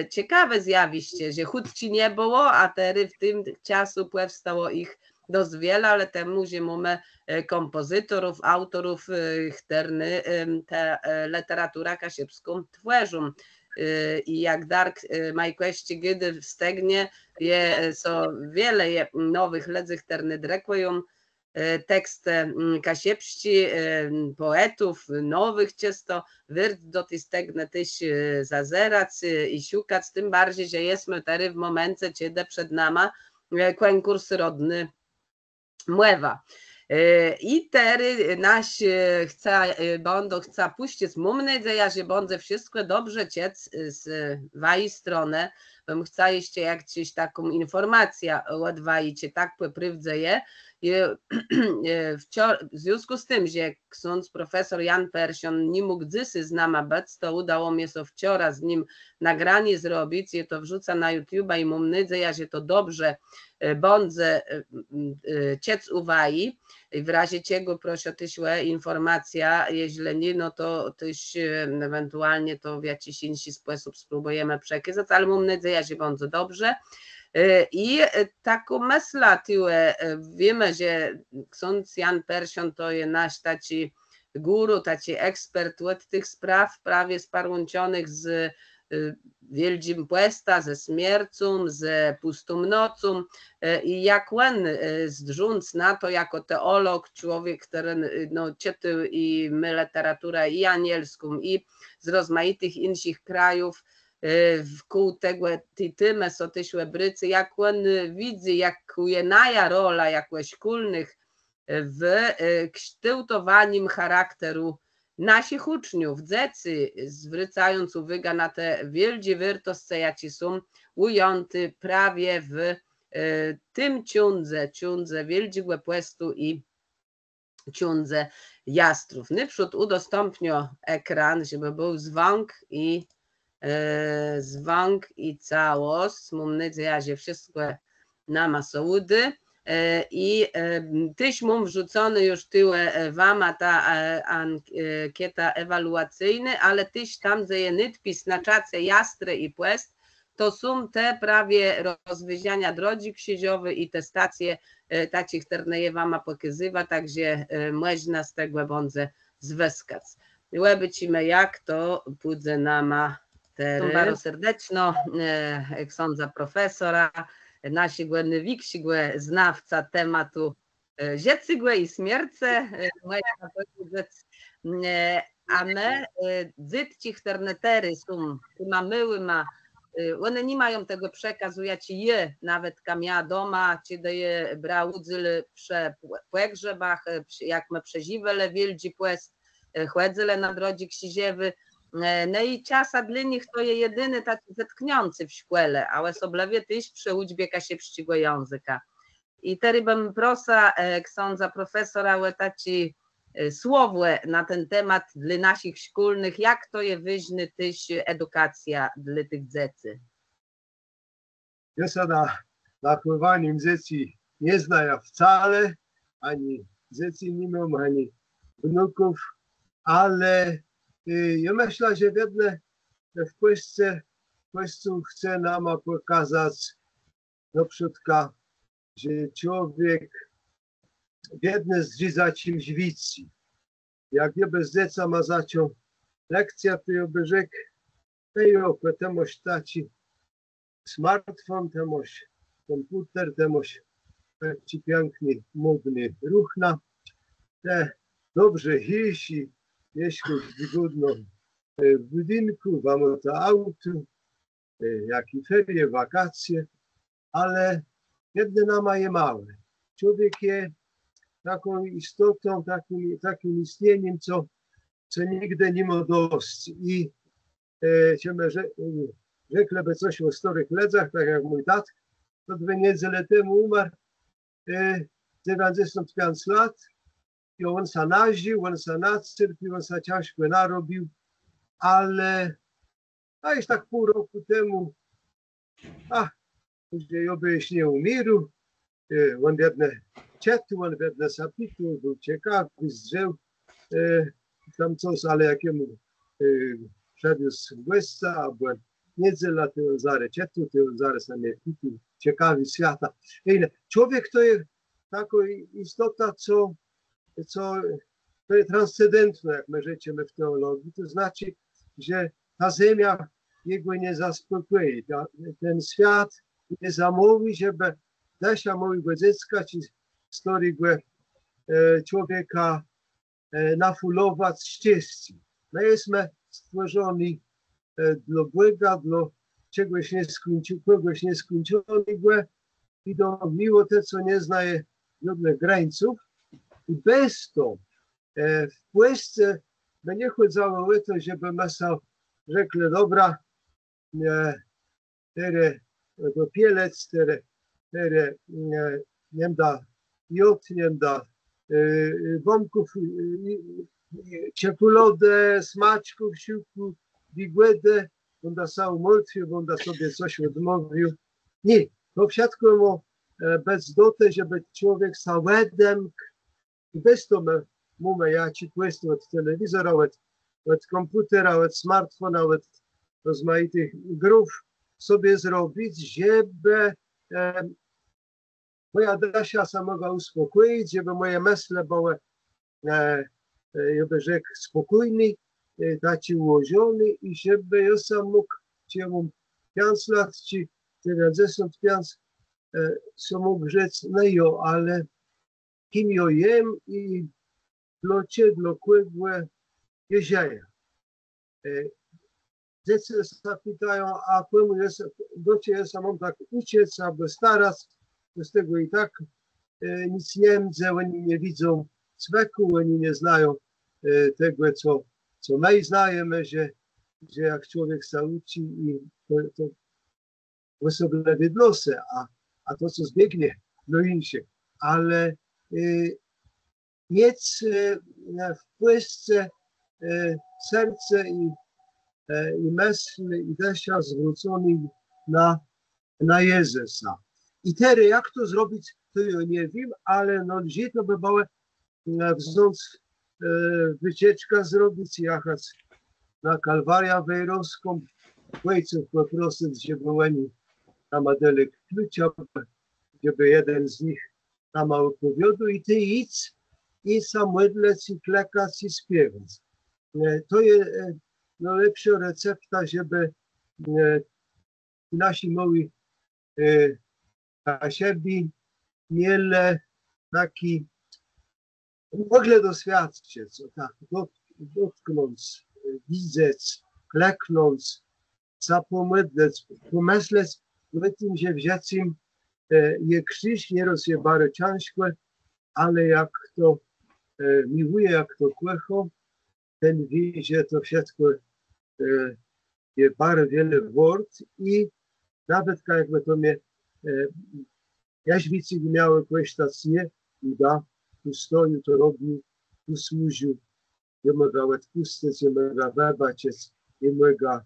ciekawe zjawiście, że chudci nie było, a teraz w tym czasu powstało ich dość wiele, ale temu, że mamy kompozytorów, autorów, którzy tę literaturę kasiepską tworzą. I jak Dark Majkweści Gydy wstegnie, są wiele nowych ledzych, które drekują teksty kasiepści, poetów, nowych często, wyrt do tej stegne też zazerać i szukać, tym bardziej, że jesteśmy teraz w momencie, kiedy przed nami konkurs rodny Młewa. I teraz nasz chce puścić, mam nadzieję, że będzie wszystko dobrze ciec z waszej strony, bym chciała jeszcze jakąś taką informację odwalić, tak poprawdze je. W związku z tym, że ksiądz profesor Jan Persion nie mógł dzisiaj z nami być, to udało mi się wczoraj z nim nagranie zrobić i to wrzuca na YouTube'a i mam nadzieję, że to dobrze będzie ciec uwagi. W razie czego proszę też informacja, jeśli nie, no to też ewentualnie to w jakiś inny sposób spróbujemy przekazać, ale mam nadzieję, że będzie dobrze. I taką myślę, wiemy, że ksiądz Jan Persion to jest nasz taki guru, taki ekspert od tych spraw prawie sparłączonych z Wieldzim Płesta, ze śmiercą, z pustą nocą i jak on zdrząc na to jako teolog, człowiek, który czytał i my literaturę i anielską i z rozmaitych innych krajów, wokół tego tymy są też Łebrycy, jak on widzi, jak ujenaja rola jakoś szkolnych w kształtowaniu charakteru naszych uczniów, dzieci, zwracając uwagę na te wielkie wartości, jakie są ujęte prawie w tym ksiądze Wieldziego Płestu i ksiądze Jastrów. Naprzód udostępnię ekran, żeby był dźwięk i całość. Mam nadzieję, że wszystko na sołdy. I też mam wrzucony już tyłe wama ta ankieta ewaluacyjna, ale też tam, gdzie jest nadpis na czacie Jastre i Płest, to są te prawie rozwiązania drogi krzyżowej i te stacje takie, które je wama pokazywa, także można z tego będzie zwyskać. Łebicimy jak to pójdzie nama teraz. Bardzo serdecznie, księdza profesora, nasi wiksi znawca tematu życia i śmierci, a my dzieci, które teraz są tyma myłyma, one nie mają tego przekazu, ja ci je nawet kamia doma, czy daje brał udział przy pogrzebach, jak my przeżywele Wielgi Płest, chłedzele na drodze krzyżowej. No i czasa dla nich to jest jedyny taki zetkniący w szkole, ale soblewie też przy uczbie kasiepskiego języka. I teraz bym prosa księdza profesora o takie słowo na ten temat dla naszych szkolnych, jak to jest ważna też edukacja dla tych dzieci. Ja sada napływaniem dzieci nie znaję wcale, ani dzieci nie mam, ani wnuków, ale ja myślę, że w Polsce Kościół chce nam pokazać do przodka, że człowiek biedny zżyza czymś wici. Jak je bez deca ma zaciął lekcja, to ja by rzekł, temoś taci smartfon, temoś komputer, temoś taki piękny, modny ruchna. Te dobrze hisi, mieszkać wygodno w budynku, mamy to auto, jak i ferie, wakacje, ale jedne nama je małe. Człowiek jest taką istotą, takim istnieniem, co nigdy nie ma dość. I rzekle by coś o starych ledzach, tak jak mój tat, to 2 niedziele temu umarł, 95 lat, i on sa nażył, on sa nacierpił, on sa ciężko narobił, ale już tak pół roku temu, że ja byś nie umiru, on biedne cietu, on biedne sapitu, był ciekawy, zdrzał tam coś, ale jakiemu przewiózł błyszca, albo niedziela, to on zaraz cietu, to on zaraz na mnie pitu, ciekawy świata. Człowiek to jest taka istota, co to jest transcendentne, jak my żyjemy w teologii, to znaczy, że ta ziemia jego nie zaspokoi, ten świat nie zamówi, żeby desza mojego dziecka, czy starego człowieka nafulować szczęście. My jesteśmy stworzeni dla błęda, dla czegoś nieskończonego i do miło te, co nie znaje żadnych graniców. I bez to w Polsce by nie chodziło o to, żeby my sobie rzekli, dobra, tere dopielec, tere nie da jod, nie da bombków, czekoladę, smaczków, siłku, bigłedę, on da sam martwił, on da sobie coś odmówił. Nie, to wszystko ma bez doty, żeby człowiek sałedem. I bez toho mamy jači questo od telewizora, od komputera, od smartfona, od rozmaitych grów sobie zrobić, żeby moja Dasia się mogła uspokoić, żeby moje myśli były, ja bym rzekł, spokojne, tacy ułożone i żeby ja sam mógł, czy ja mam 5 lat, czy 95, co mógł rzec, no jo, ale kim ja jem i dla kogo jeżdżę. Dzieci zapytają, a komu jest, do ciebie mam tak uciec, aby starać, z tego i tak nic nie widzę, oni nie widzą cweku, oni nie znają tego, co my znajemy, że jak człowiek się uczy i to osobne wydlosy, a to, co zbiegnie, no innych. Ale mieć w Polsce serce i myśl i desza zwrócony na Jezusa. I teraz jak to zrobić, to ja nie wiem, ale no gdzie to by było wzdąc wycieczka zrobić, jechać na Kalwarię Wejrowską, ojców poprosić, żeby oni tam dali klucza, żeby jeden z nich tam opowiadał i ty idź i sam modleć i klekać i śpiewać. To jest najlepsza recepta, żeby nasi mali siebie mieli taki mogli doświadczyć, tak, dotknąć, widzieć, kleknąć, zapomydleć, pomyśleć o tym, że w życiu je krzyż, nieraz je bardzo ciężko, ale jak to miłuje, jak to kocha, ten wie, że to wszystko jest bardzo wiele wart i nawet jakby to mnie jaźwicy miały jakąś stację, da, tu stoił, to robił, tu służył, nie mogła odpuścić, nie mogła wybaczyć, nie mogła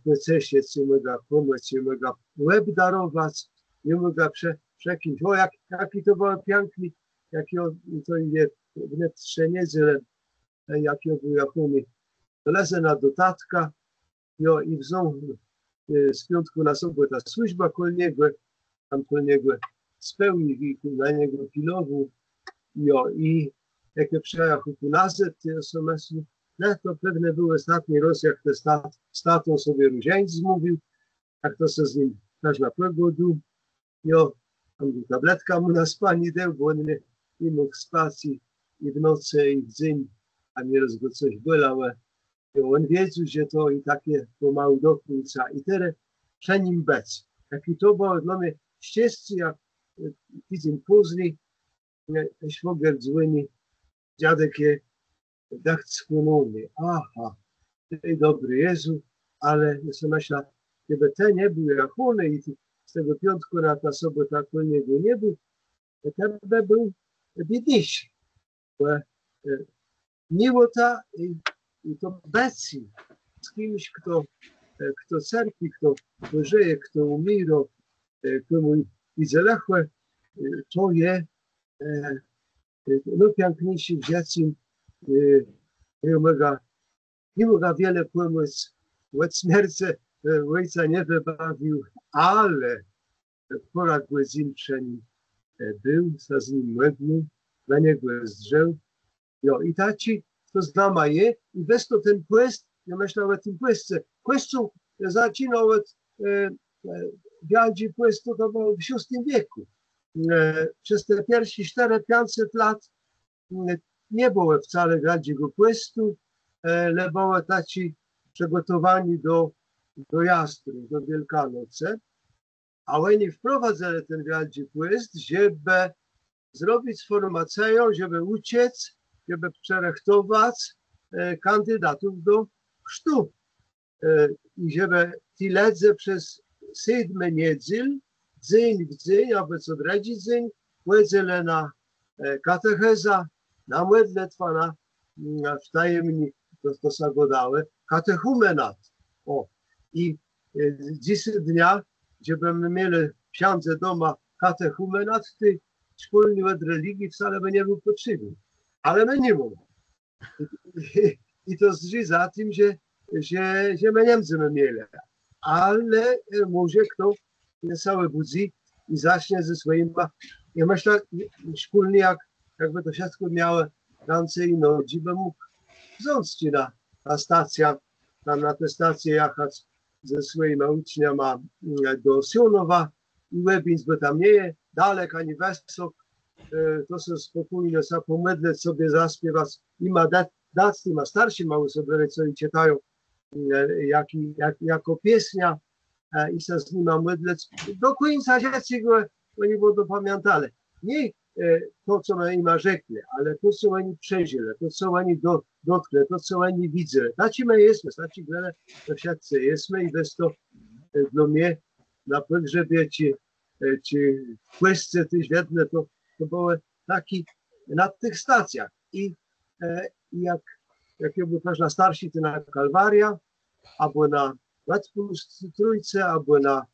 poceszyć, nie mogła pomóc, nie mogła łeb darować, nie mogła przekimś. O, jaki to było piękny, jaki to jest wnet 3 niedziele, jaki był Jakumy. Lezę na dotatka, jo, i wzą z piątku na sobotę służba kolniego, tam kolniego spełni na niego pilowu, jo, i jakie przejechał tu nazet, te SMS-y, no to pewne były ostatni raz, jak te statą sobie różańc zmówił, jak to se z nim też na pogodu, jo, tam tabletka mu na spanie dał, bo on nie mógł spać i w nocy, i w dzień, a nieraz go coś bolało. On wiedział, że to i takie pomału do końca. I teraz przy nim bec. Jaki to było dla mnie szczęście, jak tydzień później szwagier dzwoni, dziadek je tak skłonony. Aha, ty dobry Jezu, ale jestem myślał, gdyby ten nie był rachunny i z tego piątku na ta sobota kolniego nie był, to ten by był biedniejszy. Miło ta i to becji z kimś, kto cerpi, kto żyje, kto umiera, komu i zelechłe, to je no piękniejszy w dziecim, nie mogę wiele pomóc, od śmierci ojca nie wybawił, ale pora godzin przy nim był, z nim młodny, na niego zdrzał. No i taci, to znama je, i bez to ten quest, ja myślałem o tym questce. Questu zaczynał od wiadzi questu, to było w VI wieku. Przez te pierwsze 400-500 lat nie było wcale wiadziego questu, ale było taci przygotowani do jastry, do Wielkanocy. A oni wprowadzali ten wiadzi quest, żeby zrobić formację, żeby uciec, żeby przerechtować kandydatów do chrztu. I żeby ci ledze przez 7 niedziel, dzień w dzień, aby co drugi dzień, chodzili na katecheza, na modlitwa, w tajemni, to zagodały, katechumenat. O, i 10 dnia, żebyśmy mieli ksiądze doma katechumenat, ty wspólny od religii wcale by nie był potrzebny. Ale my nie mamy. I to zży za tym, że my nie będziemy mieli. Ale może kto cały budzi i zacznie ze swoim. Ja myślę, wspólnie jakby to wszystko miało ręce i nogi, by mógł wziąć na stację, tam na tę stację jechać ze swoimi uczniami do Sionowa i Łebinc, bo tam nie jest dalek ani wysok. To są spokojnie sobie pomydleć, sobie zaśpiewać i ma dać tym, a starsi mały sobie co i czytają jako pieśnia i się z nimi mydleć. Do końca życia oni będą pamiętali. Nie to, co my im rzekli, ale to, co oni przeżyli, to, co oni dotkli, to, co oni widzieli. Taci my jesteśmy, taci wiele to wszyscy jesteśmy i bez to dla mnie na pogrzebie czy w Płysce też jedne to były taki na tych stacjach. I jak ja był też na starsi, to na Kalwaria, albo na Łatwowskiej Trójce, albo na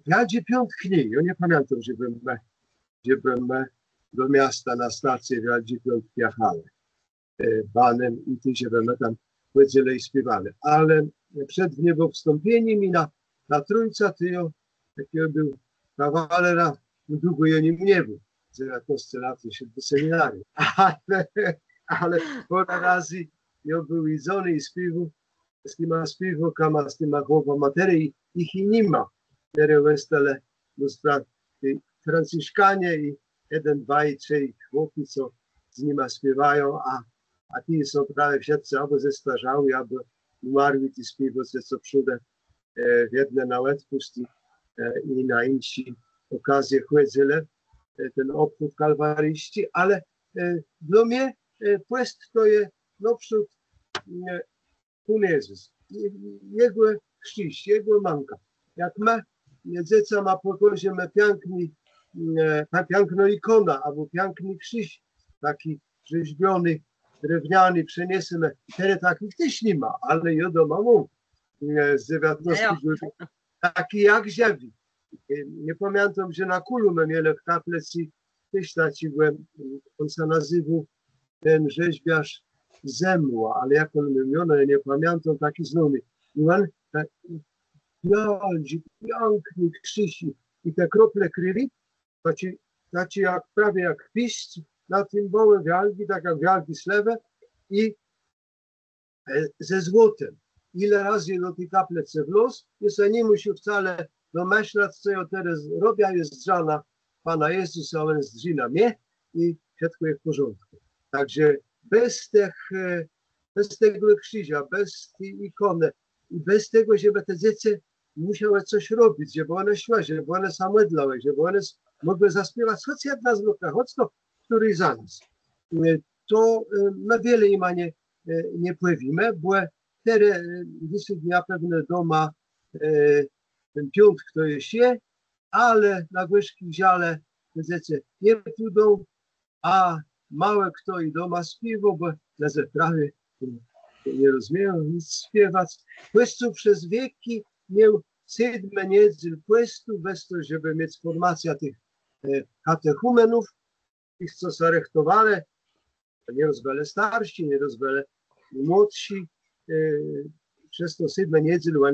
Jadzie Piątkni. Ja nie pamiętam, żebym do miasta na stację w Jadzie Piątki jechali banem i ty, żebyśmy tam chodzili i śpiewali. Ale przed niebowstąpieniem i na Trójce, to ja, jak ja był kawalera, długo ja nim nie był. 19 lat się do seminarium. Ale parę razy ja był idzony i śpiewał, z tymi śpiewokami, z tymi głową materii, ich i nie ma. Teraz wystale franciszkanie i 1, 2 i 3 chłopi, co z nimi śpiewają, a ci są prawie wszyscy albo zestarzały, albo umarli, ci śpiewcy, co przyjdą w jedne na Łetwówce i na inne okazje chodzili. Ten obchód kalwaryści, ale dla mnie Płest to jest naprzód Pan Jezus, Jego chrzciść, Jego manka. Jak my, dziecko ma pokozie, my piękna ikona, albo piękny krzyż, taki rzeźbiony, drewniany, przeniesiemy. Teraz takich też nie ma, ale ja doma mam z 19 taki jak ziemi. Nie pamiętam, że na kulu my mieli w kaplicy też taki byłem, on się nazywał ten rzeźbiarz Zemła, ale jak on wymieniony, nie pamiętam, taki znany. I on Wialdzi, piękny Krzysi i te krople kryli, znaczy jak, prawie jak piszcz na tym boły wialgi, tak jak wialgi slewe i ze złotem. Ile razy do tej kaplece w los, jest nie musi wcale domyślać, co ja teraz robię, jest żona Pana Jezusa, on zdrzy na mnie i wszystko jest w porządku. Także bez tego krzyża, bez tej ikony i bez tego, żeby te dzieci musiały coś robić, żeby one szły, żeby one samedlały, żeby one mogły zaśpiewać choć jedna zwrotka, choć to któryś za nas. To my wiele im nie pływimy, bo teraz dzisiaj dnia pewne doma ten piąt, kto jest je, ale na łyżki ziale te dzieci nie pójdą, a małe kto i doma śpiewa, bo na zeprawie nie rozumieją nic śpiewać. Płyscu przez wieki miał 7 niedziel płystu, bez to, żeby mieć formację tych katechumenów, tych, co są rechtowali, nie rozwele starsi, nie rozwele młodsi. Przez to 7 niedziel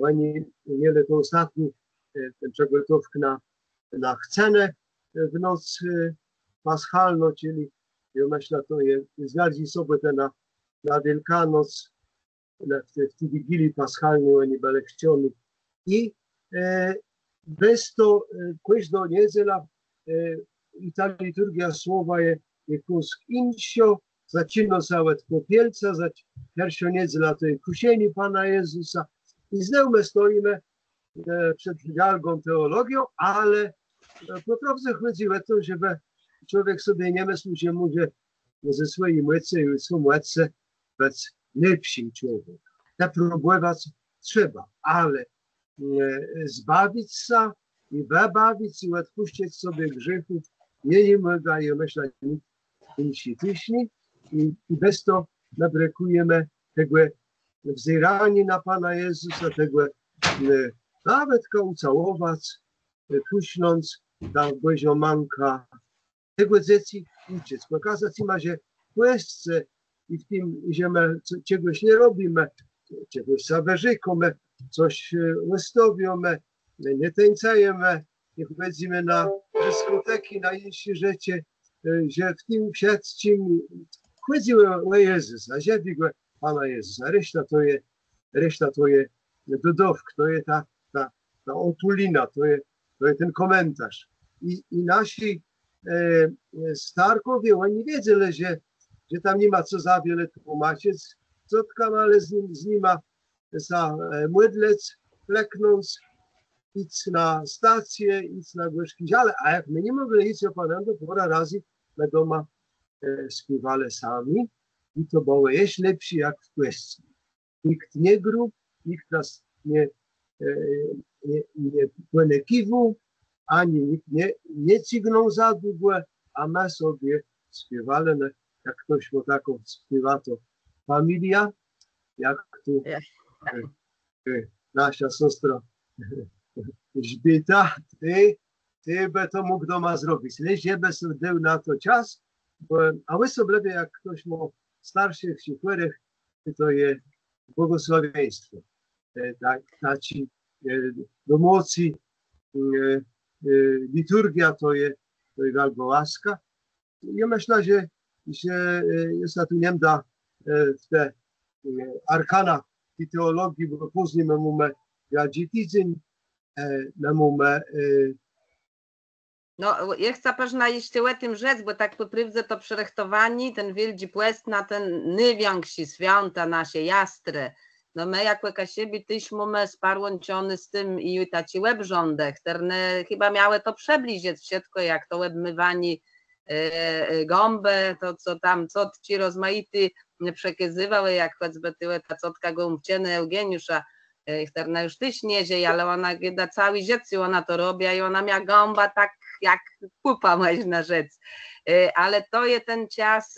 oni mieli to ostatni ten przygotowkę na chcenę w noc paschalną, czyli ja myślę, to jest zgadzi sobie na Wielkanoc, w tej Wigilii Paschalnej oni byli chcieli. I bez to każdą niedziela i ta liturgia słowa jest insio, zaczyna się od popielca, pierwsza niedziela to jest kusienie Pana Jezusa i znowu my stoimy przed wielką teologią, ale po prostu chodzi o to, żeby człowiek sobie nie myślał, że może ze swojej mocy i swojej mocy być lepszym człowiekiem. Te próbować trzeba, ale zbawić się i wybawić i odpuścić sobie grzechów nie mogę, ja myślę, instytucji i bez to nabrakujemy tego wzierania na Pana Jezusa, tego nawet go ucałować, tuśnąc na boziomanka, tego dzieci uczyć, pokazać im, że w Polsce i w tym, że my czegoś nie robimy, czegoś sobie rzekomy, coś wystawimy, nie tańcujemy, nie chodzimy na dyskoteki, na inne rzeczy, że w tym wszystkim chodzi o Jezusa, żeby go Pana Jezusa. Reszta to jest dodawka, to jest ta otulina, to jest ten komentarz. I nasi starkowie, oni wiedzieli, że tam nie ma co za wiele tłumaczyć, cotkam, ale z nim za mydlec, kleknąc, idź na stację, idź na łyżki ziale, a jak my nie mogli iść opanem, to pora razy my doma śpiewali sami i to było jeszcze lepsze jak w Polsce. Nikt nie grał, nikt nas nie kiwał, ani nikt nie cygnął za długo, a my sobie śpiewali, jak ktoś ma taką śpiewa, to familia, jak tu nasza siostra Żbita, ty by to mógł doma zrobić. Lecz ja bez dał na to czas, a wy sobie lepiej, jak ktoś ma starszych, siódmych, to jest błogosławieństwo. Tak, do mocy liturgia to jest albo łaska. Ja myślę, że jest tu nie da w te arkana i teologii, bo później mamy wielki tydzień, mamy no, ja chcę pewnie jeszcze o tym rzec, bo tak po prawdzie to przerechtowani, ten wielki płest na ten największy święta nasze jastre. No my jako siebie tyś mamy sparłączony z tym i taci łebrządech, które chyba miały to przybliżyć wszystko, jak to łebmywani gąbę, to co tam cotci rozmaity przekazywały, jak choćby tyły ta cotka gołąbcieny Eugeniusza, która już tyś nie zieje, ale ona da cały życie ona to robi i ona miała gąba tak jak pupa można rzec. Ale to jest ten czas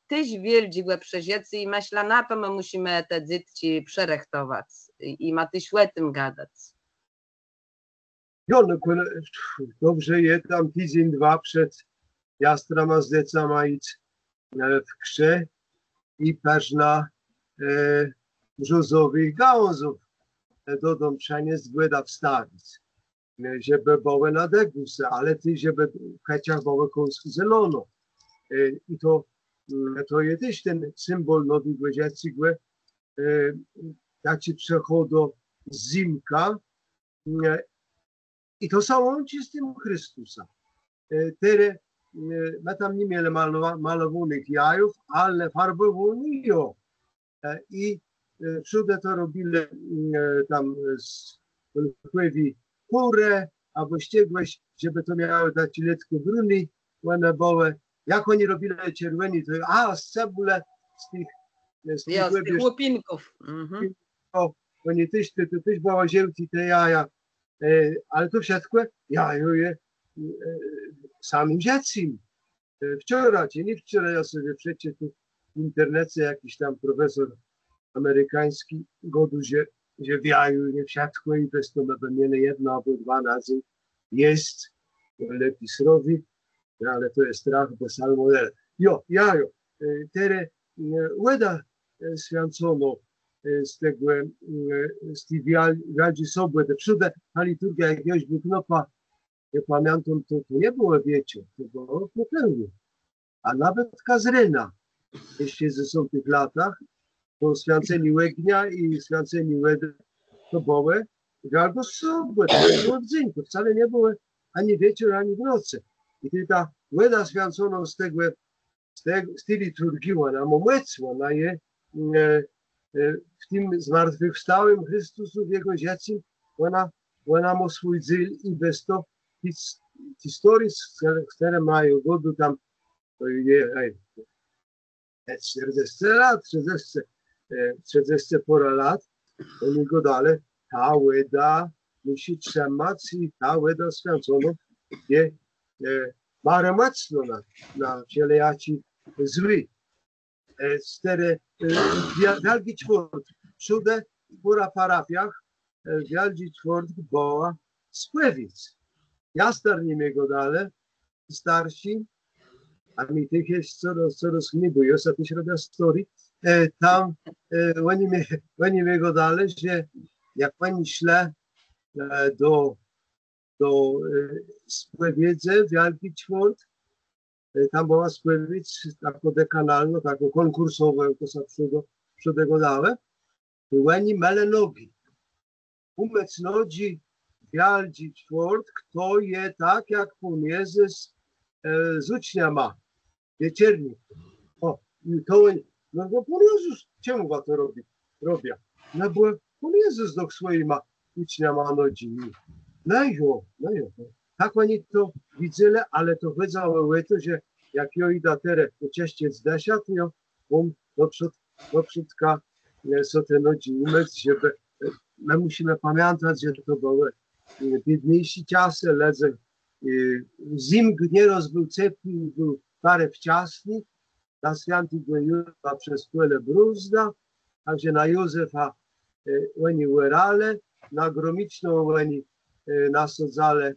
tyś wielki przeżycy i myślę, na to my musimy te dzieci przerechtować i ma tyś o tym gadać. No, dobrze jest tam tydzień, dwa przed jastrama z decama iść w krze i też na brzozowych gałązów. dodom przenieść głeda wstawić. Żeby było na degusę, ale ty, żeby chociaż było końsku zielono. I to jest też ten symbol nowej głodziacy, jak ci przechodzą zimka. I to samo łączy z tym Chrystusa. Tere, my tam nie mieli malowanych jajów, ale farbowani jo. I wszędzie to robili tam z kurę, albo ściegłeś, żeby to miało dać letkie bruny, one były. Jak oni robili czerwoni, to z cebule, z tych łupinków. Oni też było zielki te jaja, ale to wszystko jajo je samym dzieckiem. Wczoraj, czy nie wczoraj, ja sobie przeczytałem w internecie jakiś tam profesor amerykański godu, że w jaju nie wszystko i bez to będą mieli jedno albo dwa razy jest, lepiej srowi, ale to jest strach, bo salmonella. Jajo, tere łeda święcono z tego, z tych wiadzi sobie, te wszędzie na liturgia jakiegoś wyknopa, nie pamiętam, to nie było wiecie, to było potężne. A nawet kazryna, jeszcze w tych latach, to święceni łegnia i święceni łedy, to było albo sobie, to było w dzień, to wcale nie było ani wieczór, ani w nocy. I ta łeda święcono z tej liturgii, ona momecła, ona je w tym zmartwychwstałym Chrystusu, w Jego dziecim, ona ma swój cel i bez to historii, które mają godu tam, to jest 40 lat, 40 pora lat, oni go dalej, ta łeda musi trzymać i ta łeda święcono je bardzo mocno na wielejaci zły. Wielki czwórk, wszędzie w parafiach, wielki czwórk była spływic. Ja starnimy go dalej, starsi, a mi tych jest coraz mniej, bo ja też robię story. Tam oni mnie go dalej, że jak pani szle do spływicy, wielki czwórk, tam była spływic, tako dekanalno, tako konkursowe, to są przede go dałe, i oni mele nogi. Umec nogi, wielki czwórk, to je tak, jak Pan Jezus z ucznia ma, wieczernik. I to oni, no bo Pan Jezus, czemu to robią? No bo Pan Jezus do swojej ucznia ma nogi. No jo. Tak oni to widzieli, ale to wiedziały to, że jak ja idę teraz uczestniczyć z 10, to ja do przodka są te nogi umyć, żeby my musimy pamiętać, że to były biedniejsze czasy, lecę zimk nieraz był ciepły, był parę wczasny, na świętego Józefa przez płyle bruzda, także na Józefa oni urali, na gromiczną oni nasadzali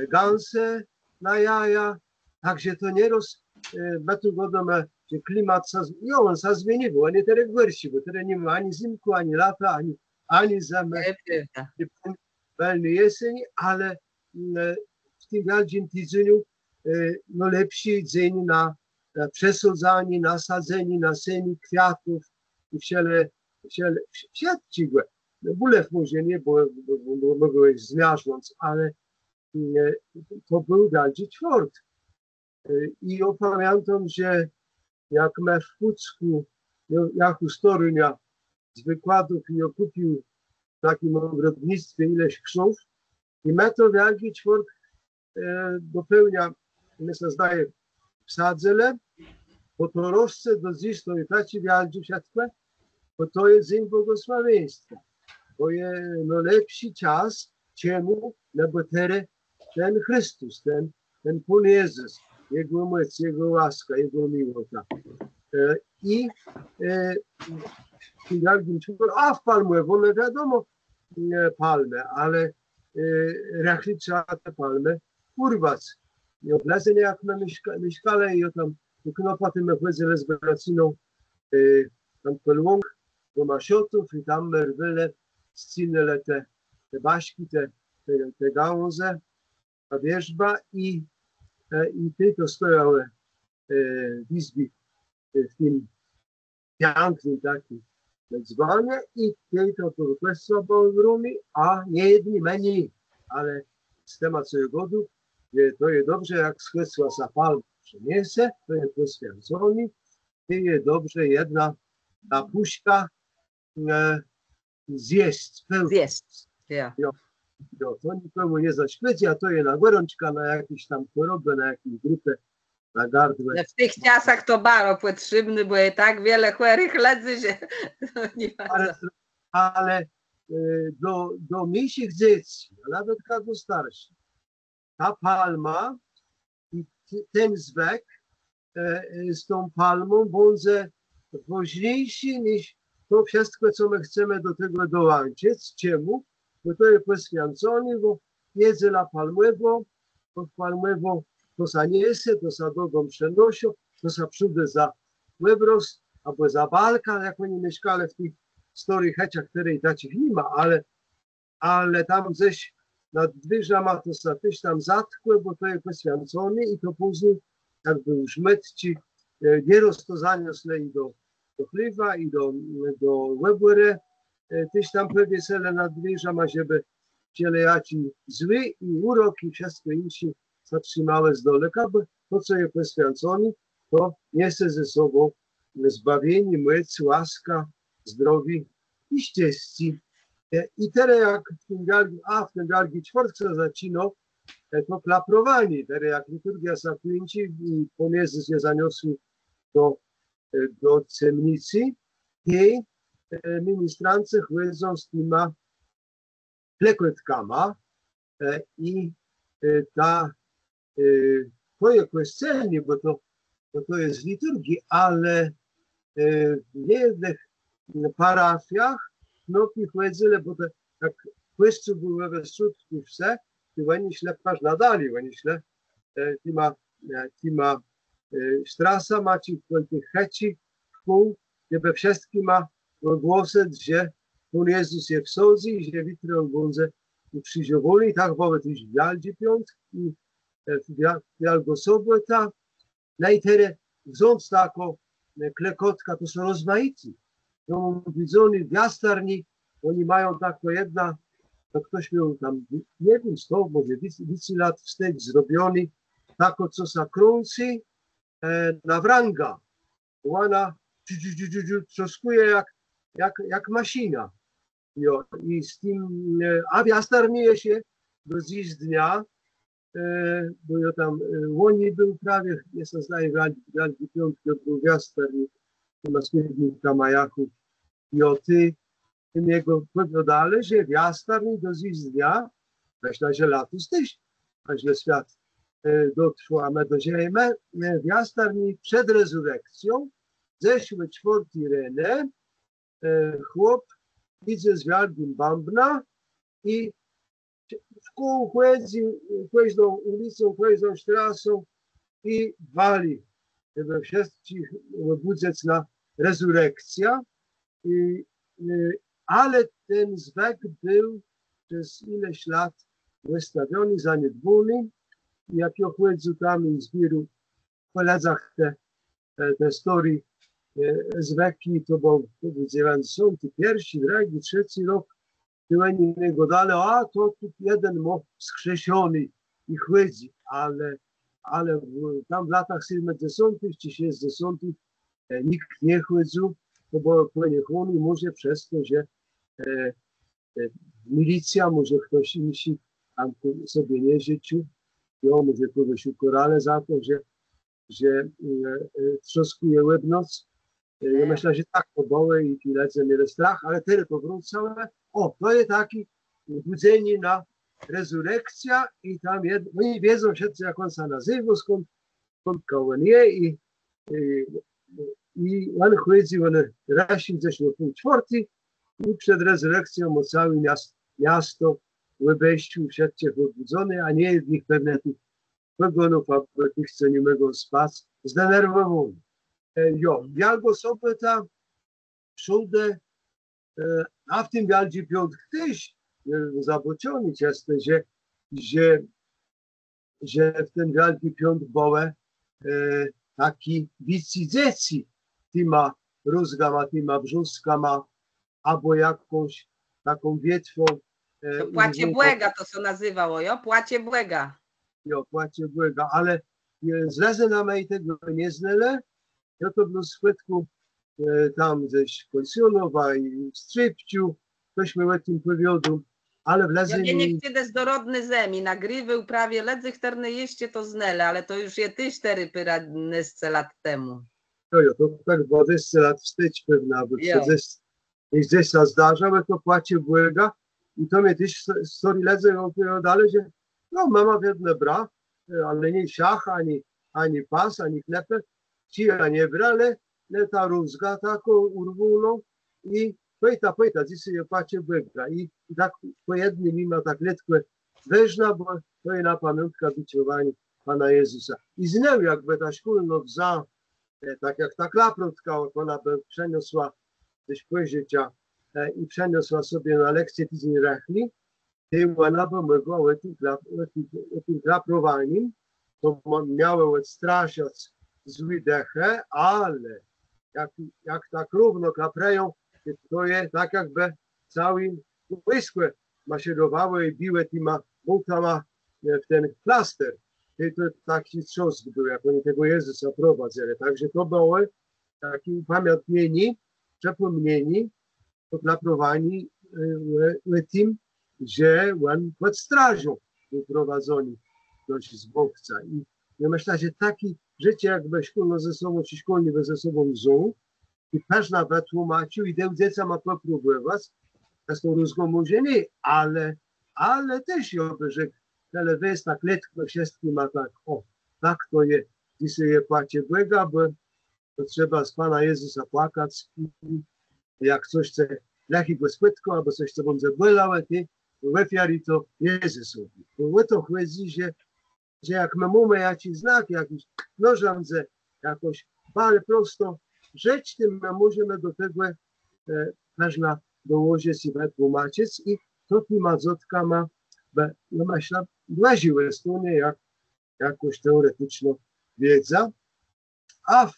ganse na jaja, także to nieraz my tu godamy, że klimat on się zmienił, oni teraz gorsi, bo teraz nie ma ani zimku, ani lata, ani zimy, pełnej jesieni, ale w tym wielkim tygodniu no lepszy dzień na przesadzanie, nasadzenie, nasienie kwiatów i wszystkiego. Bulew może nie, bo mogłeś zmiażdżąc, ale to był wielki czwórk. I ja pamiętam, że jak my w Pucku, ja historia z wykładów i kupił w takim ogrodnictwie ileś krów i my to wielki czwórk dopełnia, my się zdaje, w sadzele, bo to rożce do dziś to jest taki wielki wszystko, bo to jest dzień błogosławieństwa. To jest no lepszy czas, czemu? No bo teraz ten Chrystus, ten Pan Jezus, Jego moc, Jego łaska, Jego miłość. I a w palmę, bo no wiadomo palmę, ale rachli trzeba te palmy urwać. I odlezenie jak my mieszkali i tam knopa tym wchodzili z braciną tam koląg do Masiotów i tam my rwili scinele te baśki, te gałąze, ta wierzba i ty to stojały w izbie w tym pięknym takim dzwonie i ty to wykwestła w rumie, a nie jedni mniej, ale z temat całego godu, że to jest dobrze, jak skwestła za palmę przyniesie, to jest poświęcony, to jest dobrze jedna ta puszka zjeść. Zjeść, ja. To nikomu nie zaświeci, a to jest na gorączka, na jakieś tam chorobę, na jakąś grupę, na gardło. W tych czasach to baro potrzebny, bo jest tak wiele chorych ledzy, że nie ma co. Ale do mniejszych dzieci, a nawet do starszych, ta palma i ten zwek z tą palmą będzie ważniejszy niż to wszystko, co my chcemy do tego dołączyć. Czemu? Bo to jest poświęcone, bo jedzę na palmową, od palmową to sa niesie, to sa drogą przenoszą, to sa przyjdzie za łebrost, albo za balkan, jak oni mieszkali w tych starych heciach, której takich nie ma, ale tam gdzieś nad dwyżama to sa też tam zatkłe, bo to jest poświęcone i to później jakby już metci nieraz to zaniosle i do chliwa i do łebry, też tam pewnie sele nad dwyżama, żeby cielejaci zły i urok i wszystko inne zatrzymały z daleka, bo to, co jest poświęcone, to niesie ze sobą zbawienie, moc, łaska, zdrowie i szczęście. I teraz jak w tym wielkim czwartce zaczyna to klaprowanie, teraz jak liturgia zakończy i pomiędzy się zaniosły do ciemnicy, i ministrancy chwydzą z tyma plekotkama i to jest kościelnie, bo to jest w liturgii, ale w jednych parafiach noki chwydzile, bo jak kościół był we wśródku wse, to oni ślepasz nadali, oni śle tima strasa macie tych heci w pół, gdzie wszystkim ma ogłosać, że Pan Jezus jest w sodzi, że witry on będzie ukrzyżowany, tak było też w Wielki Piątek i Wielką Sobotę. No i teraz wząc taką klekotka, to są rozmaici. To widzony w jastarni, oni mają taką jedna, to ktoś miał tam, nie wiem, 100, może 200 lat wstecz zrobiony, taką, co sa krący na wranga. Ona trzaskuje jak maszyna. I z tym, a w jastarni się do dziś dnia, bo ja tam łoni był prawie, nie się zdaje, Wielki Piątek był w jastarni, na skiernika Majachów. I o tym jego powiadali, że w jastarni do dziś dnia, myślę, że latus też, a źle świat dotrwał, a my do ziemi, w jastarni przed rezurekcją, zeszły 4 rene, chłop idzie z wielkim bambna i w kół chodzi ulicą, chodzi trasą i wali, żeby wszystkich obudzić na rezurekcja. Ale ten zwek był przez ileś lat wystawiony, zaniedbany. Jak ja chodzę tam i zbieram w koledach te story zweki, to był 91, 2, 3 rok, to oni mnie gadali, a to tu jeden mógł skrzesiony i chodzi, ale tam w latach 70. czy 60. nikt nie chodził, to było poniechony może przez to, że milicja, może ktoś inny tam sobie nie życzył, może kogoś ukarali za to, że trzaskuje łebnoc. Ja myślę, że tak to było i lecę mieli strach, ale teraz to wrócą. O, to jest taki budzenie na rezurekcja i tam oni wiedzą wszyscy, jak on się nazywa, skąd on jest i on chodzi, on razi ze środku 4 i przed rezurekcją o całe miasto w obejściu wszyscy obudzone, a nie jednych pewne tych pogonów, a tych, co nie mogą spać, zdenerwowani. Wielką Sobotę, wszędzie A w tym wielkim piątku też zaboczony często, że w ten wielki piątek były taki wicydzeci, tyma rózgama, tyma brzuskama, albo jakąś taką wietwą. To płacie błega to co nazywało, jo? Płacie błega. Jo, płacie błega, ale zlezy na mnie tego nie znele. Ja to był skutku tam ze Kolsjonowa i Strypciu, tośmy o tym powiodu, ale w Ja lezeniu... nie chcę z dorodny zemi, nagrywy prawie ledzychterne jeszcze to znele, ale to już je ty 4 lat temu. Jo, to tak 20 lat wstecz pewna, bo gdzieś się zdarzało, to płacie błega i to mnie też story ledzę opowiadali, że no mama wiedne bra, ale nie siach, ani pas, ani klepę, ci nie brale, ale ta rózga taką urwuną i pojta, dzisiaj je płacie błega i tak po jednym mimo tak letko weżna, bo to jest na pamiątka biciowania Pana Jezusa. I znał jakby ta szkolna wza, tak jak ta klaprotka, ona by przeniosła gdzieś życia i przeniosła sobie na lekcję tydzień rechli, to ona by mogła o tym klaprowaniem, to miało odstraszać zły dechę, ale jak tak równo klapreją, to jest tak jakby cały błyskłe maszerowały i biły tyma bułtama w ten plaster. I to taki trzosk był, jak oni tego Jezusa prowadzili. Także to było takie upamiętnienie, przypomnienie, poklaprowani tym, że on pod strażą był prowadzony dość z bokca. I ja myślę, że takie życie jakby szkolno ze sobą, czy szkolni ze sobą są, i też nawet tłumaczył, i dziecka ma popróbować, z tą rózgą może nie, ale też jakby, że ale jest tak letko, wszystkim ma tak, o, tak to jest, dzisiaj je płacie błega, bo to trzeba z Pana Jezusa płakać i jak coś chce lechiego spytko, albo coś chce będzie bolało, to ofiary to Jezusowi. Bo to chodzi, że jak my mamy jakiś znak, jakiś nożądze, jakoś, ale prosto rzecz tym my możemy do tego można dołożyć i wytłumaczyć i to klimazotka ma, no myślę, właziłe strony, jakoś teoretyczną wiedza, a w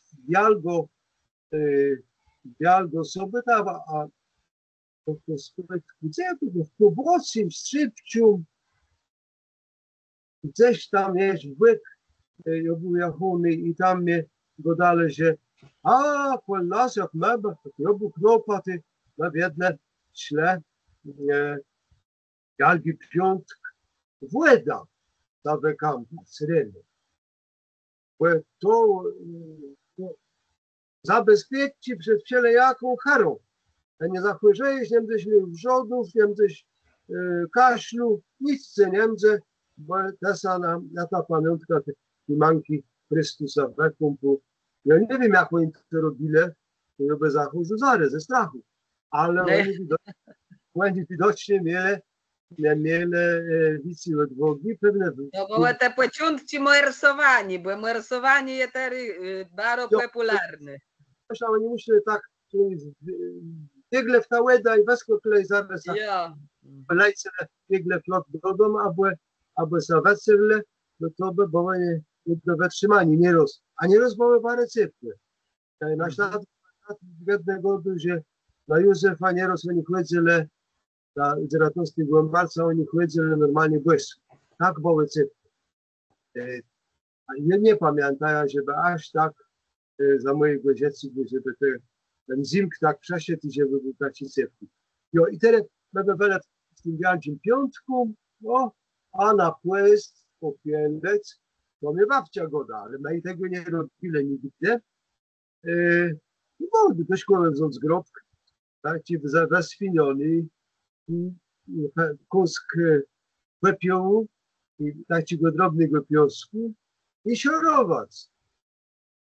bialgo sobie a to spyt, gdzie to w Pobocim, w Strypciu, gdzieś tam jest byk, ja był jachony i tam mnie dodali, że po nas jak meba, to ja był knopaty, na jedne śle, Galgi piątek Włeda za wekampa, syreny. Bo to zabezpieczcie przed wszelaką charą. A nie zachwyżejesz, nie będziesz miał wrzodów, nie będziesz kaszlu, nic nie będzie, bo na ta pamiątka manki Chrystusa w wekumpu. Ja nie wiem, jak oni to robili, to by zachwyżył zarys ze strachu. Ale oni widocznie mieli wicy odwogi, pewne... No bo te płeciątki morsowani, bo morsowanie jest bardzo popularne. Ale nie muszę tak biegle w ta łeda i weskło klej zaraz lejce biegle flot do domu, albo za weselne, no to by było nie do wytrzymania, nie rozbały parę cypły. Na ślad jednego, że na Józefa nie roz, oni chłodzili, na 19 marca oni chłodzili normalnie błysk. Tak były cypły. Ja nie pamiętam, żeby aż tak za mojego dziecka, żeby ten zimk tak przeszedł i żeby był taki cypły. Jo, i teraz mamy w tym wielkim piątku, no, a na płest, popielec, to mnie babcia goda, ale my tego nie robili nigdy. No, do szkoły wząc grobk, tak, ci weswiniony, kusk pepiołu, i takiego drobnego piosku i siorować.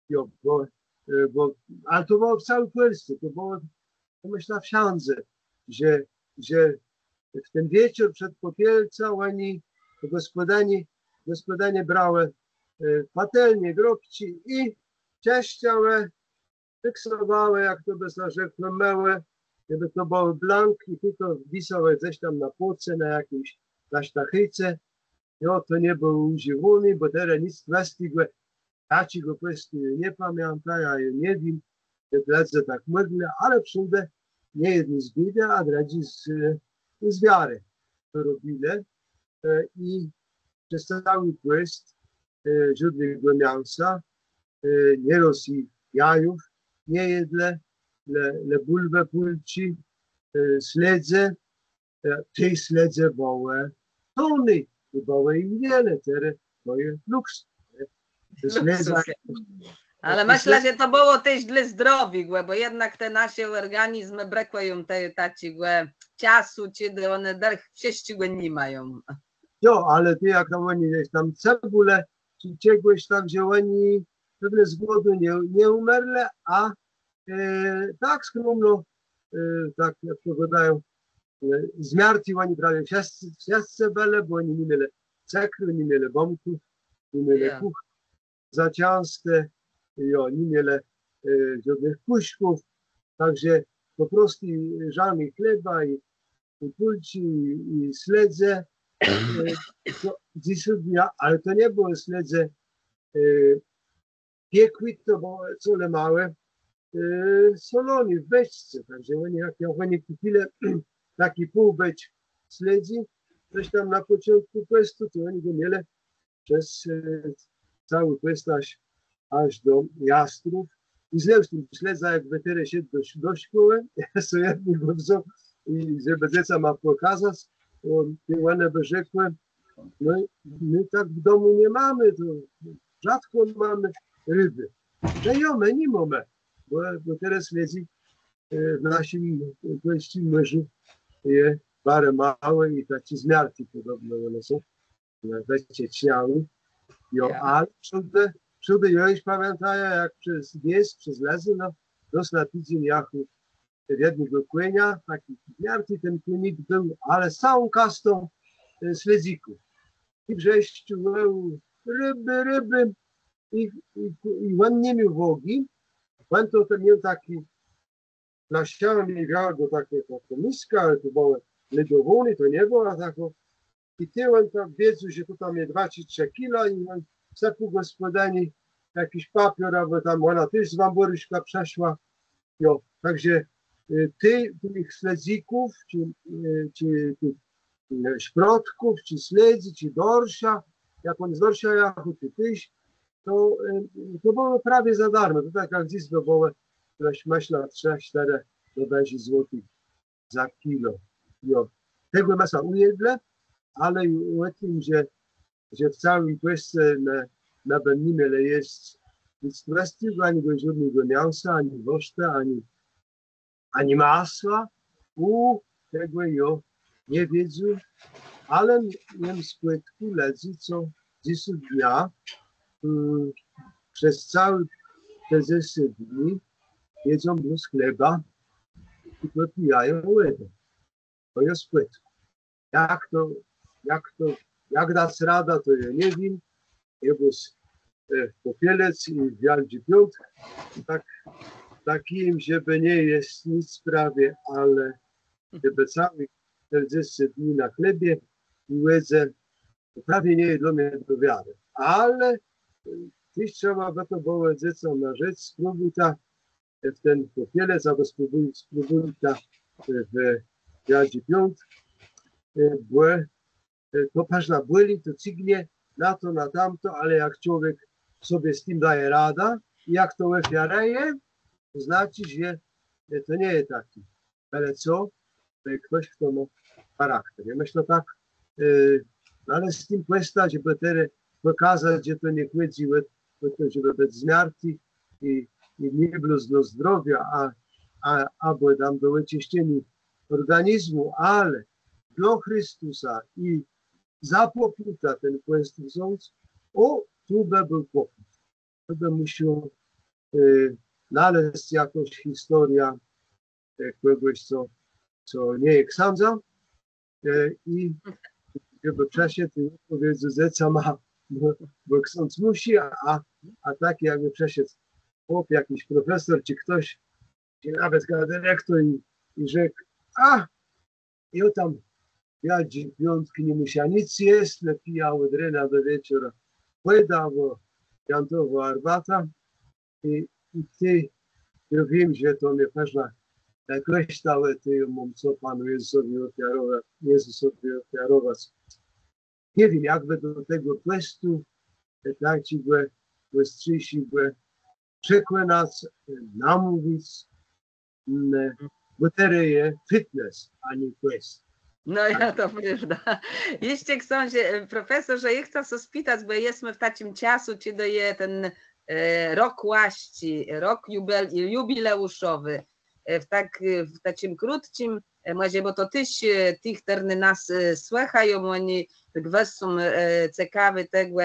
Jo, ale to było w całej Polsce, to było, myślę, w Siandze, że w ten wieczór przed popielca oni gospodanie brały patelnie, grobci i cieściały, fiksowały, jak to by się rzekło, myły Gdyby to był blank i tylko wisał gdzieś tam na półce, na jakimś, na sztachyce, no to nie był używany, bo teraz nic właściwie, taci go po prostu nie pamiętają, ja nie wiem, że tak mydle, ale przede nie jedni z biedy, a dradzi z wiary to robili. I przez cały quest żadnego mięsa, nie rosi jajów, nie jedle, le bulwę pulci, sledze, tej sledze były tony, i były im wiele, teraz moje luks. Ale myślę, że to było też dla zdrowia, bo jednak te nasze organizmy brakują tej taci czasu, kiedy one wszyscy nie mają. Jo, ale ty jak tam oni gdzieś tam cebulę, czy czegoś tak, że oni pewnie z głodu nie umerli, a tak skromno, tak jak powiadają, zmiarci oni prawie wszyscy byli, bo oni nie mieli cekru, nie mieli bombków, nie mieli kuch za ciaste, jo, nie mieli żadnych puszków, także po prostu żadnych chleba i pulci i sledze, dnia, ale to nie było sledze piekły, to było cole małe, solony w beczce, także oni jak oni kupili taki półbecz sledzi, coś tam na początku questu, to oni go mieli przez cały quest aż do Jastrów. I zresztą śledza jak wetery się do szkoły, so jedni go wziął i żeby dziecka ma pokazać, one by rzekły, no my tak w domu nie mamy, to rzadko mamy ryby. No my nie mamy, bo teraz lezi w naszym mierzu je parę małe i takie zmiarki podobno one są, weźcie ćniały. Ale przede już pamiętają, jak przez wieś, przez lesy, no, dos na tydzień jachu jednego kłenia, taki zmiarki ten kłynik był, ale z całą kastą sledzików. I wrześciu ryby i on nie miał wogi, on to miał taki na ścianie miał go takie miska, ale to było ledowony, to nie było tako. I ty on tam wiedział, że to tam jest 23 kilo i on zakuł gospodyni jakiś papier, albo tam ona też z Wamboryszka przeszła. Jo, także tych sledzików, czy szprotków, czy sledzi, czy dorsza, jak on z dorsza jechał, czy tyś, to było prawie za darmo. To tak jak dziś było, myślę, 3-4 złotych za kilo. Jo. Tego masa ujedle, ale o tym, że w całym kwestii na Benimele jest nic właściwego, ani do żadnego mięsa, ani woszta, ani masła. Tego jo nie wiedzą, ale wiem z płytku leci, co 10 dnia przez cały te 10 dni jedzą bez chleba i popijają wodę. To jest płytku. Jak dać rada, to ja nie wiem. Jebus popielec i wialdzi piąt, takim, żeby nie jest nic prawie, ale żeby cały 40 dni na chlebie i łydze, to prawie nie jest dla mnie do wiary. Ale też trzeba by to było dziecom na rzecz, spróbuj w ten popielec, albo spróbuj w wialdzi piąt, bo to paźna byli, to cygnie na to, na tamto, ale jak człowiek sobie z tym daje rada, jak to ofiareje, to znaczy, że to nie jest taki. Ale co? To jest ktoś, kto ma charakter. Ja myślę tak, ale z tym questa, żeby teraz pokazać, że to nie chodzi o to, żeby być zmiarty i nie było do zdrowia, albo tam do oczyszczenia organizmu, ale dla Chrystusa i za popłuta ten quest wziąć, tu by był popłut. To by musiał znaleźć jakąś historia kogoś, co nie jest księdza i żeby przeszedł i powiedział, że co ma, bo ksiądz musi, a tak jakby przeszedł chłop, jakiś profesor, czy ktoś, czy nawet dyrektor i rzekł, a, ja tam, ja piątki nie musiał nic jeść, pijał od rana do wieczora płyda, bo jantowa arbata i ty, ja wiem, że to mnie pewna jakoś stałe, ty mam co Panu Jezusowi ofiarować. Nie wiem, jakby do tego questu, tak ci go strzysi, przekonać, namówić, bo teraz jest fitness, a nie quest. No ja to prawda. Jeszcze chcą się, profesorze, ja chcę się spytać, bo jesteśmy w takim czasu, czy daje ten rok łaści, rok jubileuszowy, w takim krótkim, może, bo to też tych, którzy nas słuchają, oni tak są ciekawi tego,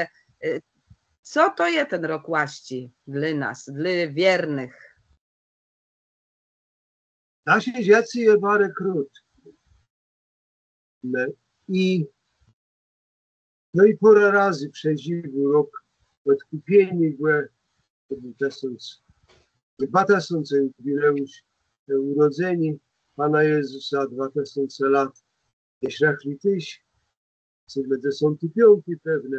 co to jest ten rok łaści dla nas, dla wiernych. Nasi dzieci jest bardzo krótki. No i parę razy przeżył rok odkupieni, to był 2000 jubileusz urodzeni Pana Jezusa, 2000 lat, jeśli tyś, 75 pewne,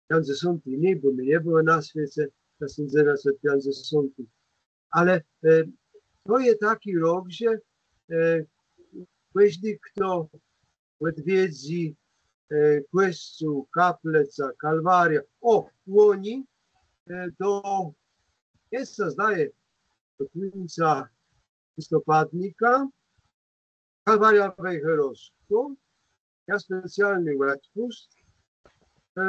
50 nie, bo my nie było na świecie, 1950. Ale to jest taki rok, że każdy, kto odwiedzi Kościół, Kapleca, Kalwaria, Łoni, do miejsca zdaje do końca listopadnika, Kalwaria Wejherowską, ja specjalny odpust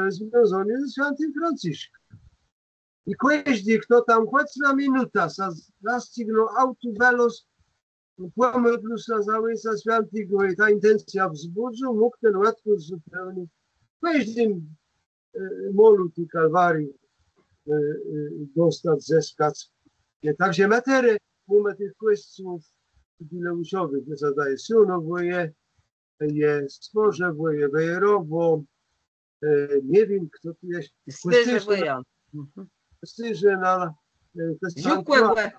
związany ze świętym Franciszkiem. I każdy, kto tam choć na minutę zastygnął autovelos, pomodlusa za Ojca Świętego i ta intencja wzbudził, mógł ten odpust zupełnić. Każdym molu tej Kalwarii dostać, zyskać. Także matery mamy tych kościółów jubileuszowych, zadaje Sionowo, jest Stworzewo, jest Wejerowo, nie wiem kto tu jest. Styże na Żukłe.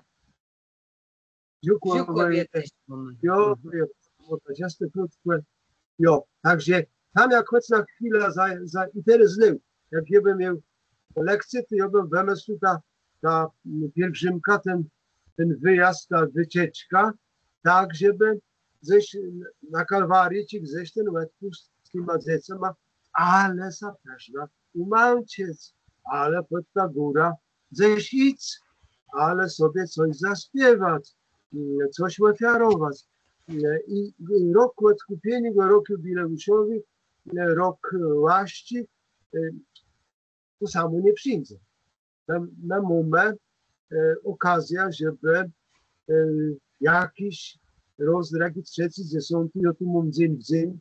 Jo, także tam jak choć na chwilę i teraz zleł, jak ja bym miał lekcję, to ja bym wymyślił ta pielgrzymka, ten wyjazd, ta wycieczka, tak, żeby zejść na Kalwarię, czy zejść ten odpust z tyma dziecami, ale zapewne umałciec, ale pod ta góra zejść idź, ale sobie coś zaśpiewać, coś ofiarować. I rok odkupienia, rok jubileuszowy, rok łaści, to samo nie przyjdzie. Na moment okazja, żeby jakiś rozdragi trzeci, dziesiąty, ja tu mam dzień w dzień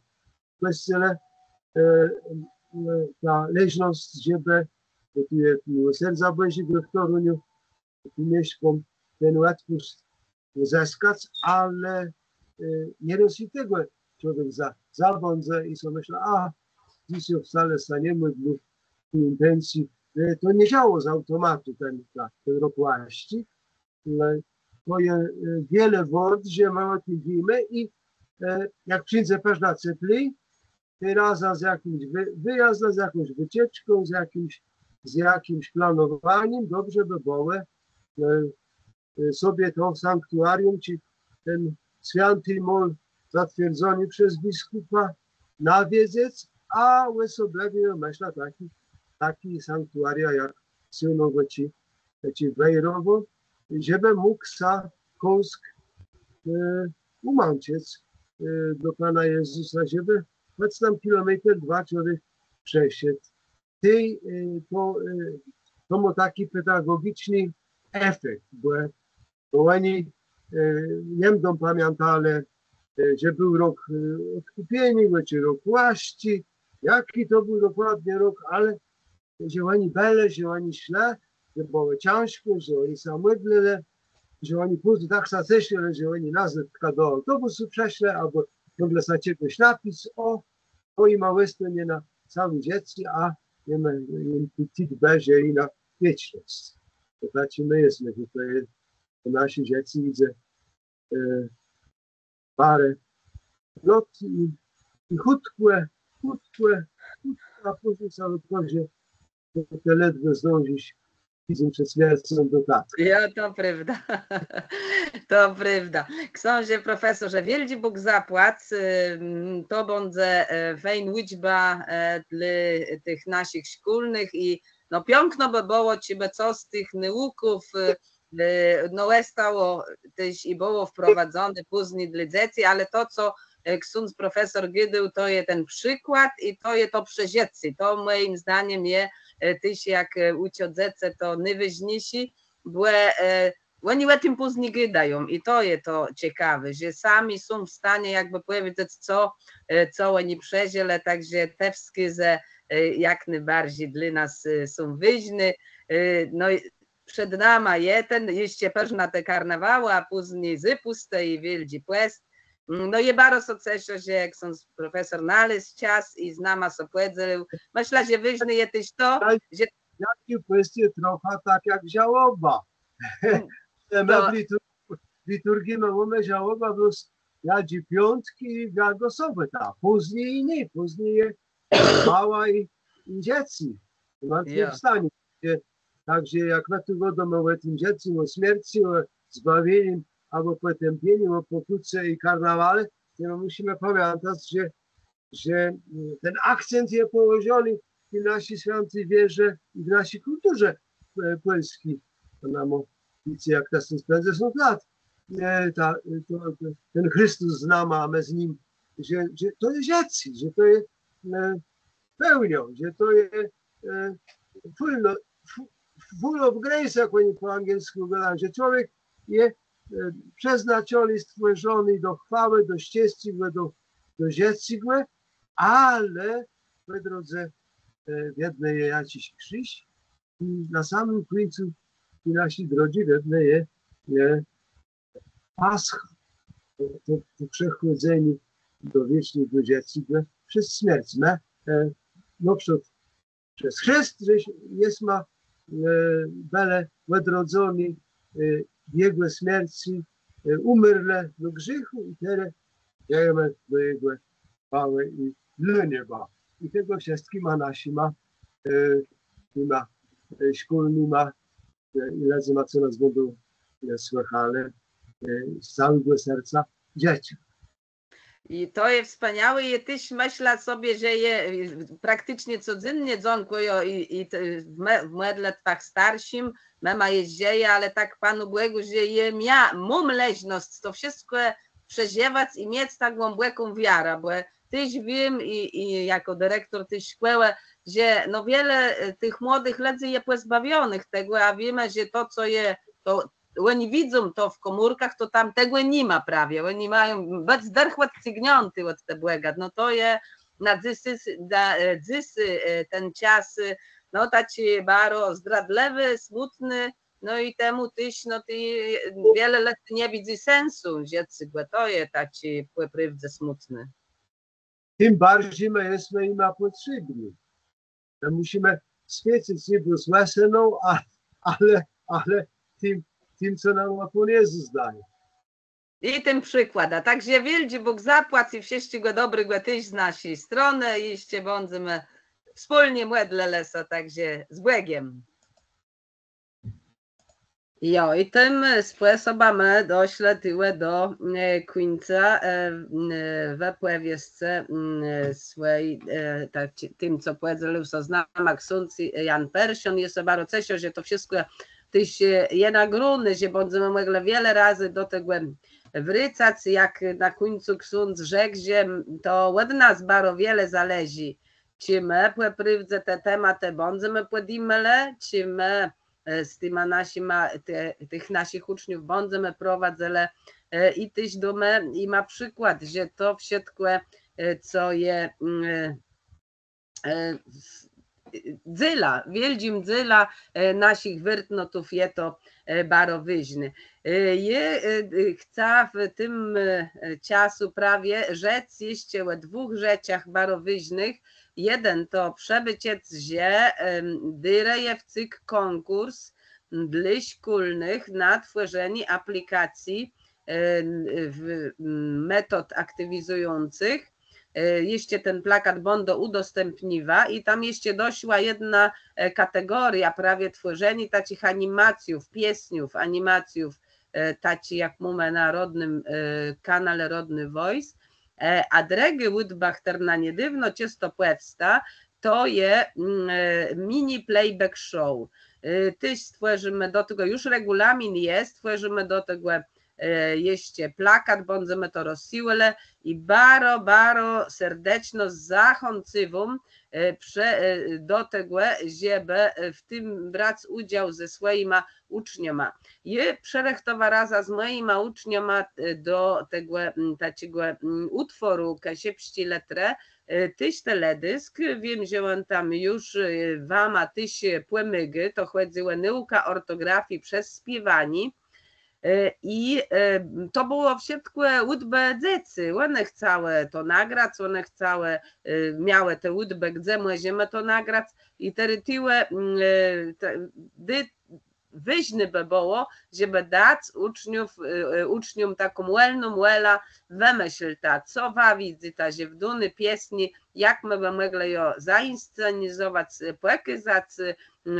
w kościele, ta leżność, żeby tu jest miłosierdzia Bożego w Toruniu, tu mieszkam, ten odpust zyskać, ale nie rosi tego człowiek zabądza i sobie myślę, dzisiaj wcale staniemy w tej intencji. To nie działo z automatu ten rok łaści. To jest wiele wod, że my o tym wiemy i jak przyjdzie pewna cypli, teraz z jakimś wyjazdem, z jakąś wycieczką, z jakimś planowaniem, dobrze by było sobie to sanktuarium, czy ten święty mol zatwierdzony przez biskupa nawiedzieć, a osobliwie myślę taki sanktuaria jak Sionowo czy Wejrowo, żeby mógł sa Końsk umąciec do Pana Jezusa, żeby choć tam kilometr, dwa człowiek przeszedł. To ma taki pedagogiczny efekt, bo oni nie będą pamiętali, że był rok odkupienia, czy rok łaści, jaki to był dokładnie rok, ale że oni byli, że oni szli, że było ciężko, że oni się modlili, że oni później tak się cieszyli, że oni nas do autobusu przeszli, albo mogli sobie czegoś napisać, to im nie na całe dzieci, a im petit będzie i na wieczność. To znaczy my jesteśmy, to nasi dzieci idzie parę lot i chudkłe, a później cały kozie, to ledwo zdążyć widzę przed śmiercią do tatki. Ja, to prawda. To prawda. Książę profesorze, wielki Bóg zapłac, to będzie fajna liczba dla tych naszych szkolnych i no piękno by było, ciebie co z tych nauków no stało też i było wprowadzone później dla dzieci, ale to co ksiądz profesor Gydył, to jest ten przykład i to jest to przeżycie. To moim zdaniem jest też jak uciąć dzieci to najważniejsze, bo oni o tym później gadają i to jest to ciekawe, że sami są w stanie jakby powiedzieć co oni przeżyli, także te wskazy jak najbardziej dla nas są ważne. No przed nami jest ten, jeszcze pewna te karnawały, a później zypuste i wielki płest. No i bardzo cieszę się, jak są profesor znalazł czas i z nami opowiedział. Myślę, że ważne jest też to, że... Jakie kwestie trochę tak jak żałoba. W liturgii mamy żałoba, bo jadzi piątki i wiadosowe, a później i nie, później jest mała i dzieci. Zmartwychwstanie. Także jak my tu wiadomo o tym dziecku, o śmierci, o zbawieniu, albo potępieniu, o pokutce i karnawale, to musimy pamiętać, że ten akcent jest położony w naszej świętej wierze i w naszej kulturze polskiej. To nam wiecie, jak to spędza 100 lat. Ten Chrystus z nami, a my z nim, że to jest dzieci, że to jest pełnią, że to jest full of grace, jak oni po angielsku mówią, że człowiek jest przeznaczony, stworzony do chwały, do szczęścia, do dzieci, ale po drodze w jednej jest jakiś krzyż i na samym końcu i naszej drogi w jednej jest Pascha, to przechodzenie do wiecznego dzieci przez śmierć. No przez chrzest, że jest ma bele odrodzony w jego śmierci, umrle do grzechu i teraz idziemy do jego chwały i do nieba. I tego wszystkiego nasi ma szkolni ma, ile ma co nas będą słychali z całego serca dzieci. I to jest wspaniałe i też myślę sobie, że je praktycznie codziennie dzonkują i w młodletwach starszym, mama jeździeje, ale tak Panu Błegu, że je mam leźność to wszystko przeżywać i mieć tak głęboką wiarę, bo też wiem i jako dyrektor tej szkoły, że no wiele tych młodych ludzi jest pozbawionych tego, a wiemy, że to co je, to oni widzą to w komórkach, to tam tego nie ma prawie. Oni mają bez derchład cygnięty od te błęda. No to jest na dzysy ten czas, no taki bardzo zdradliwy, smutny, no i temu tyś, no ty wiele lat nie widzi sensu, dzieci, bo to jest taki prawdę smutny. Tym bardziej my jesteśmy im potrzebni. My musimy świecić niby z weselą, ale tym, co nam Pan Jezus daje. I tym przykłada. Także wielki Bóg zapłać i wszystkiego dobrego też z naszej strony. Jeszcze będziemy wspólnie młodle lesa, także z Błegiem. Jo, i tym sposobem doszły tyle do końca w opowieści swojej, tym co powiedział Soznama ksiądz Jan Persion. Jest bardzo cieszę, że to wszystko też je nagrody, że będziemy mogli wiele razy do tego wracać, jak na końcu ksiądz rzekł, że to od nas bardzo wiele zależy, czy my poprawdze te tematy będziemy podejmować, czy my z tymi naszymi, tych naszych uczniów będziemy prowadzili i też domy i ma przykład, że to wszystko, co jest dzyla, wielkim dzyla naszych wyrtnotów jest to bardzo ważne. Chcę w tym czasu prawie rzec jeszcze o dwóch rzeczach bardzo ważnych. Jeden to przebyciec, że dyreje w cykl konkurs dla szkolnych na tworzenie aplikacji metod aktywizujących. Jeszcze ten plakat Bondo udostępniwa i tam jeszcze doszła jedna kategoria prawie tworzeni takich animacjów, piesniów, animacjów, taci jak mówię na rodnym kanale Rodny Voice, a dregi łydbach terna niedywno ciasto powsta, to je mini playback show. Tyś stworzymy do tego, już regulamin jest, stworzymy do tego jeszcze plakat, będziemy to rozsiłele i baro serdeczno zachęcywam do tego, żeby w tym brać udział ze swoimi uczniami. I przerechtowa raza z moimi uczniami do tego takiego utworu Kasiepści letre, tyś teledysk, wiem, że on tam już wama tyś płemygy, to chodziło nauka ortografii przez śpiewani. I to było wszystko łudbe dzieci, one chciały to nagrać, one chciały, miały te łudbe, gdzie możemy to nagrać i terytyłe wyźny by było, żeby dać uczniom taką łela wymyśl ta, co widzi ta ziewduny piesni, jak my by mogli ją zainscenizować, pokazać,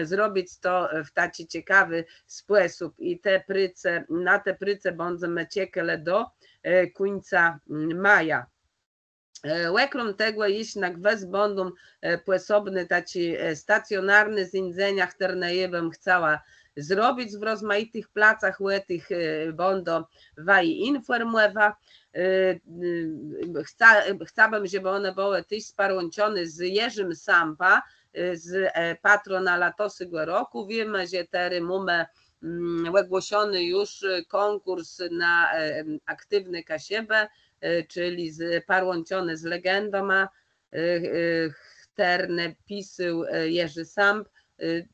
zrobić to w taki ciekawy sposób i na te pryce będziemy czekali do końca maja. Łekrom tego, jeśli na gwez będą posobny taki stacjonarny z indzenia, które ja bym chciała zrobić w rozmaitych placach łetych będą waj informowa. Chciałabym, żeby one były też sparłączone z Jerzym Sampa, z patrona latosego roku. Wiemy, że teraz mamy ogłoszony już konkurs na aktywny kasiebę, czyli parłączony z legendą, terne pisał Jerzy Samp.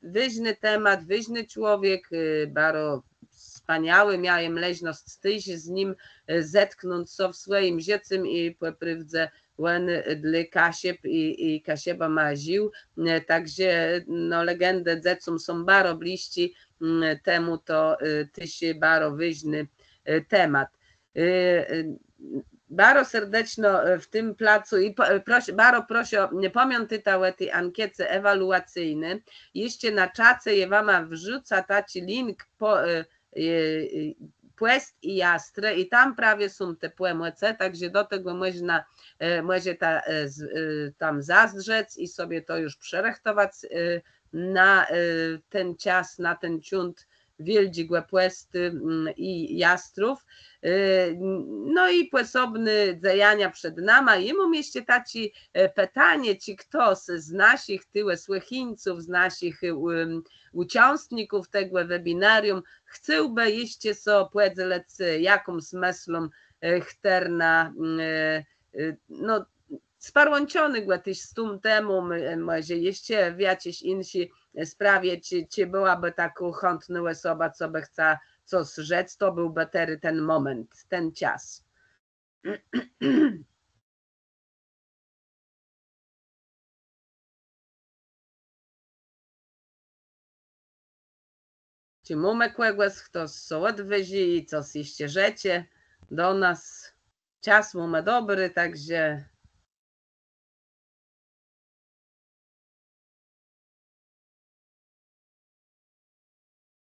Wyźny temat, wyźny człowiek, bardzo wspaniały, miałem leźność z nim zetknąć się w swoim życiem i poprywdze łen dla kasieb i kasieba ma ził, także no, legendy dzecum są bardzo bliści, temu to tyś bardzo wyźny temat. Bardzo serdecznie w tym placu i bardzo proszę, pamiętajcie tej ankiety ewaluacyjnej. Jeszcze na czacie je wam wrzuca taki link po Płest i Jastre i tam prawie są te płemłece, także do tego może tam zazdrzec i sobie to już przerechtować na ten czas, na ten ciąg wieldzigłe płesty i jastrów. No i posobny dzejania przed nami. I mam jeszcze takie pytanie, czy ktoś z naszych tyłe słychińców, z naszych uczestników tego webinarium chciałby jeszcze so powiedzieć, jaką smysłą chterna no sparłączony gdzieś z tym temu, może jeszcze w jakiejś innej sprawie, czy byłaby taką chętna osoba, co by chciała coś rzec, to byłby ten moment, ten czas. Czy mamy kogoś, kto się odwiedzi i coś jeszcze rzecie do nas. Czas mamy dobry, także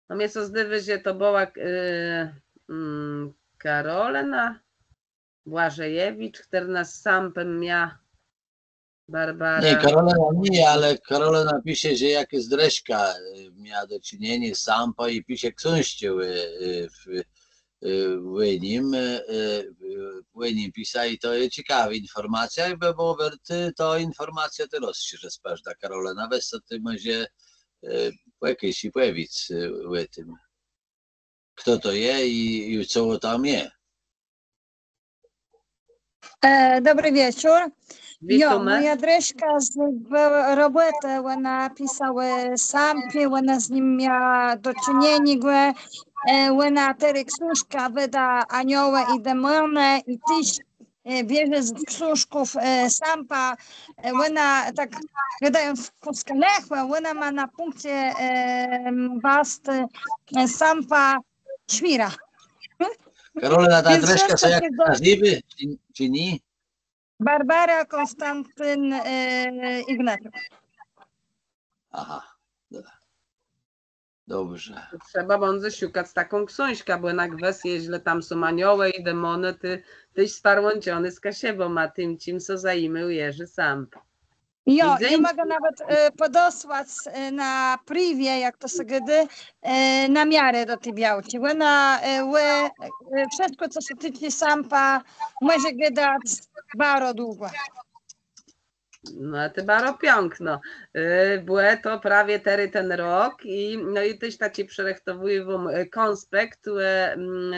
no mnie co zdywy, że to była Karolina Błażejewicz, która nas sampem miała Barbara. Nie, Karolina nie, ale Karolina pisze, że jak z Dreśka miała do czynienia z Sampa i pisze książkę w nim pisa i to jest ciekawa informacja, jakby było werty, to informacja teraz się rozpędza Karolina, weź co ty może jakieś i powiedz o tym, kto to jest i co tam jest. Dobry wieczór. Witamy. Moja Dreśka z roboty, ona pisała Sampie, ona z nim miała do czynienia, ona teraz książka wyda Anioły i Demony i tyś bierze z książków Sampa, ona tak gadając poskalechła, ona ma na punkcie bast Sampa Świra. Karolina, ta Więc adreska jeszcze są jak się do- nazywy, czy nie? Barbara, Konstantyn, Ignaty. Aha, dobrze. Trzeba będzie szukać taką książkę, bo jednak wesje, źle tam są anioły i demony, tyś sparłączony z kasiebą, a tym, czym so zajmę Jerzy sam. Jo, Widzę ja mogę nawet podosłać na privie, jak to sobie gdy, na miarę do tej białci. Wszystko, co się tyczy sampa, może gadać bardzo długo. No to bardzo piękno. Było to prawie ten rok i no i też taki przerechtowuję wam konspekt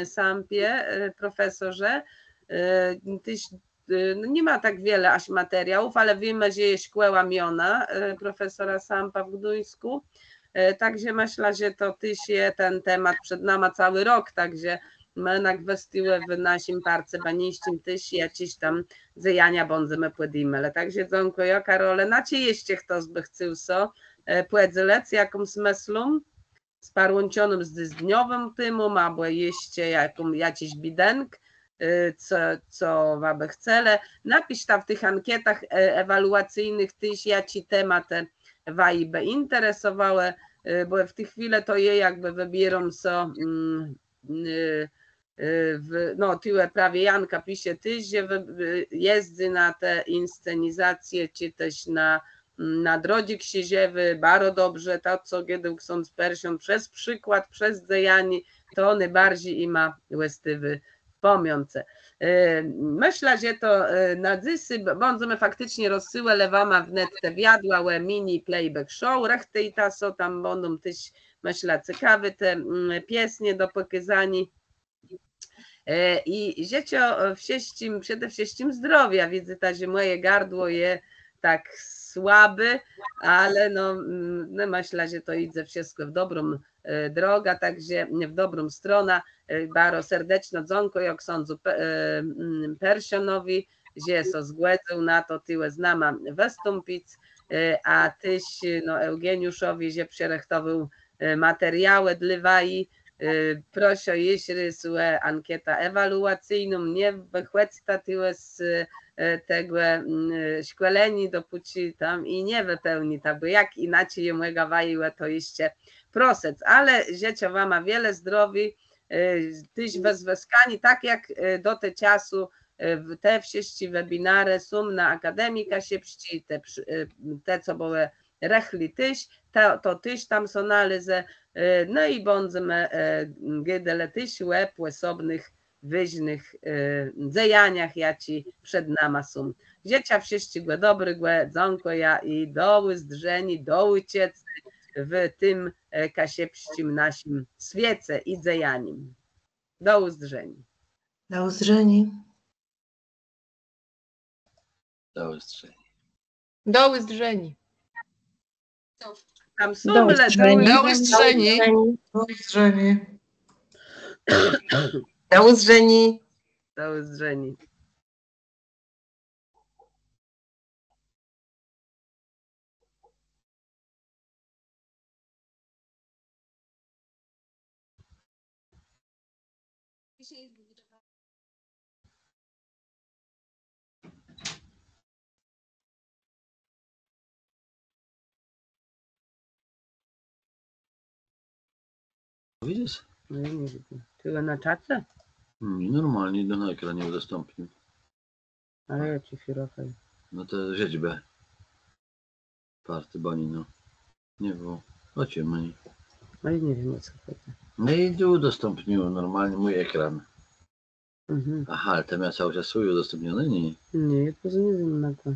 sampie, profesorze. Tyś no nie ma tak wiele aż materiałów, ale wiemy, że jest szkoła miona profesora Sampa w Gdańsku. Także myślę, że to tyś je ten temat przed nami cały rok, także my jednak westiły w naszym parce baniścim tyś jakieś tam zjania będziemy płedzimy. Także dziękuję Karole. Na czy jeszcze ktoś by chciał so płedzylec jakąś myślą z parłączonym z dniowym tymum, albo jeszcze jakiś bidenk, co wam chcele. Napisz tam w tych ankietach ewaluacyjnych tyś, jaci tematy waj by interesowały, bo w tej chwili to je jakby wybieram so no tyle prawie Janka pisze tyś, że jeździ na te inscenizacje, czy też na drodze księżewy, bardzo dobrze, to co kiedy są z Persją, przez przykład, przez dzejanie, to one bardziej ima właściwy pamiące. Myślę, że to na dzysy będziemy faktycznie rozsyłać wam wnet te wiadła, mini playback show, reszty i ta so tam będą też, myślę, ciekawe te piesnie do pokazania. I życzę przede wszystkim zdrowia. Widzę, że moje gardło jest tak słabe, ale no myślę, że to idzie wszystko w dobrą drogę, także w dobrą stronę. Bardzo serdecznie dziękuję księdzu Persjonowi, że so zgodził na to tyle z nami wystąpić, a tyś no, Eugeniuszowi, że przerechtował materiały dla waj. Proszę, jeśli rysuje ankieta ewaluacyjną, nie wychwyta tyle z tego szkoleni dopóki tam i nie wypełni to, bo jak inaczej je mojego wajła, to jeszcze prosec, ale życzę wam wiele zdrowi, tyś wezweskani, tak jak do tego czasu te wszystkie webinary są na Akademii Kasiepści, te co były rechli tyś, to tyś tam są analizy, no i będziemy gdele tyś łeb osobnych wyżnych dzejaniach, jaci przed nami są. Życzę wszystkiego dobrego, dziękuję i do uzdrzeni, do uciec w tym kasiepścim naszym świece i dzejaniem. Do uzdrzeni. Do uzdrzeni. Do uzdrzeni. Do uzdrzeni. Tam są Do uzdrzeni. Do uzdrzeni. Do uzdrzeni. Do uzdrzeni. Do uzdrzeni. Widzisz? No ja nie widzę. Tyle na czacie? Normalnie na ekranie udostępnił. Ale ja ci firofaj. No to rzeźbę. Party boni, no. Nie było. Ocie mnie. No i nie wiem o co chodzi. No i udostępniło normalnie mój ekran. Mhm. Aha, ale to miał cały czas swój udostępniony? Nie. Nie, to nie wiem na to.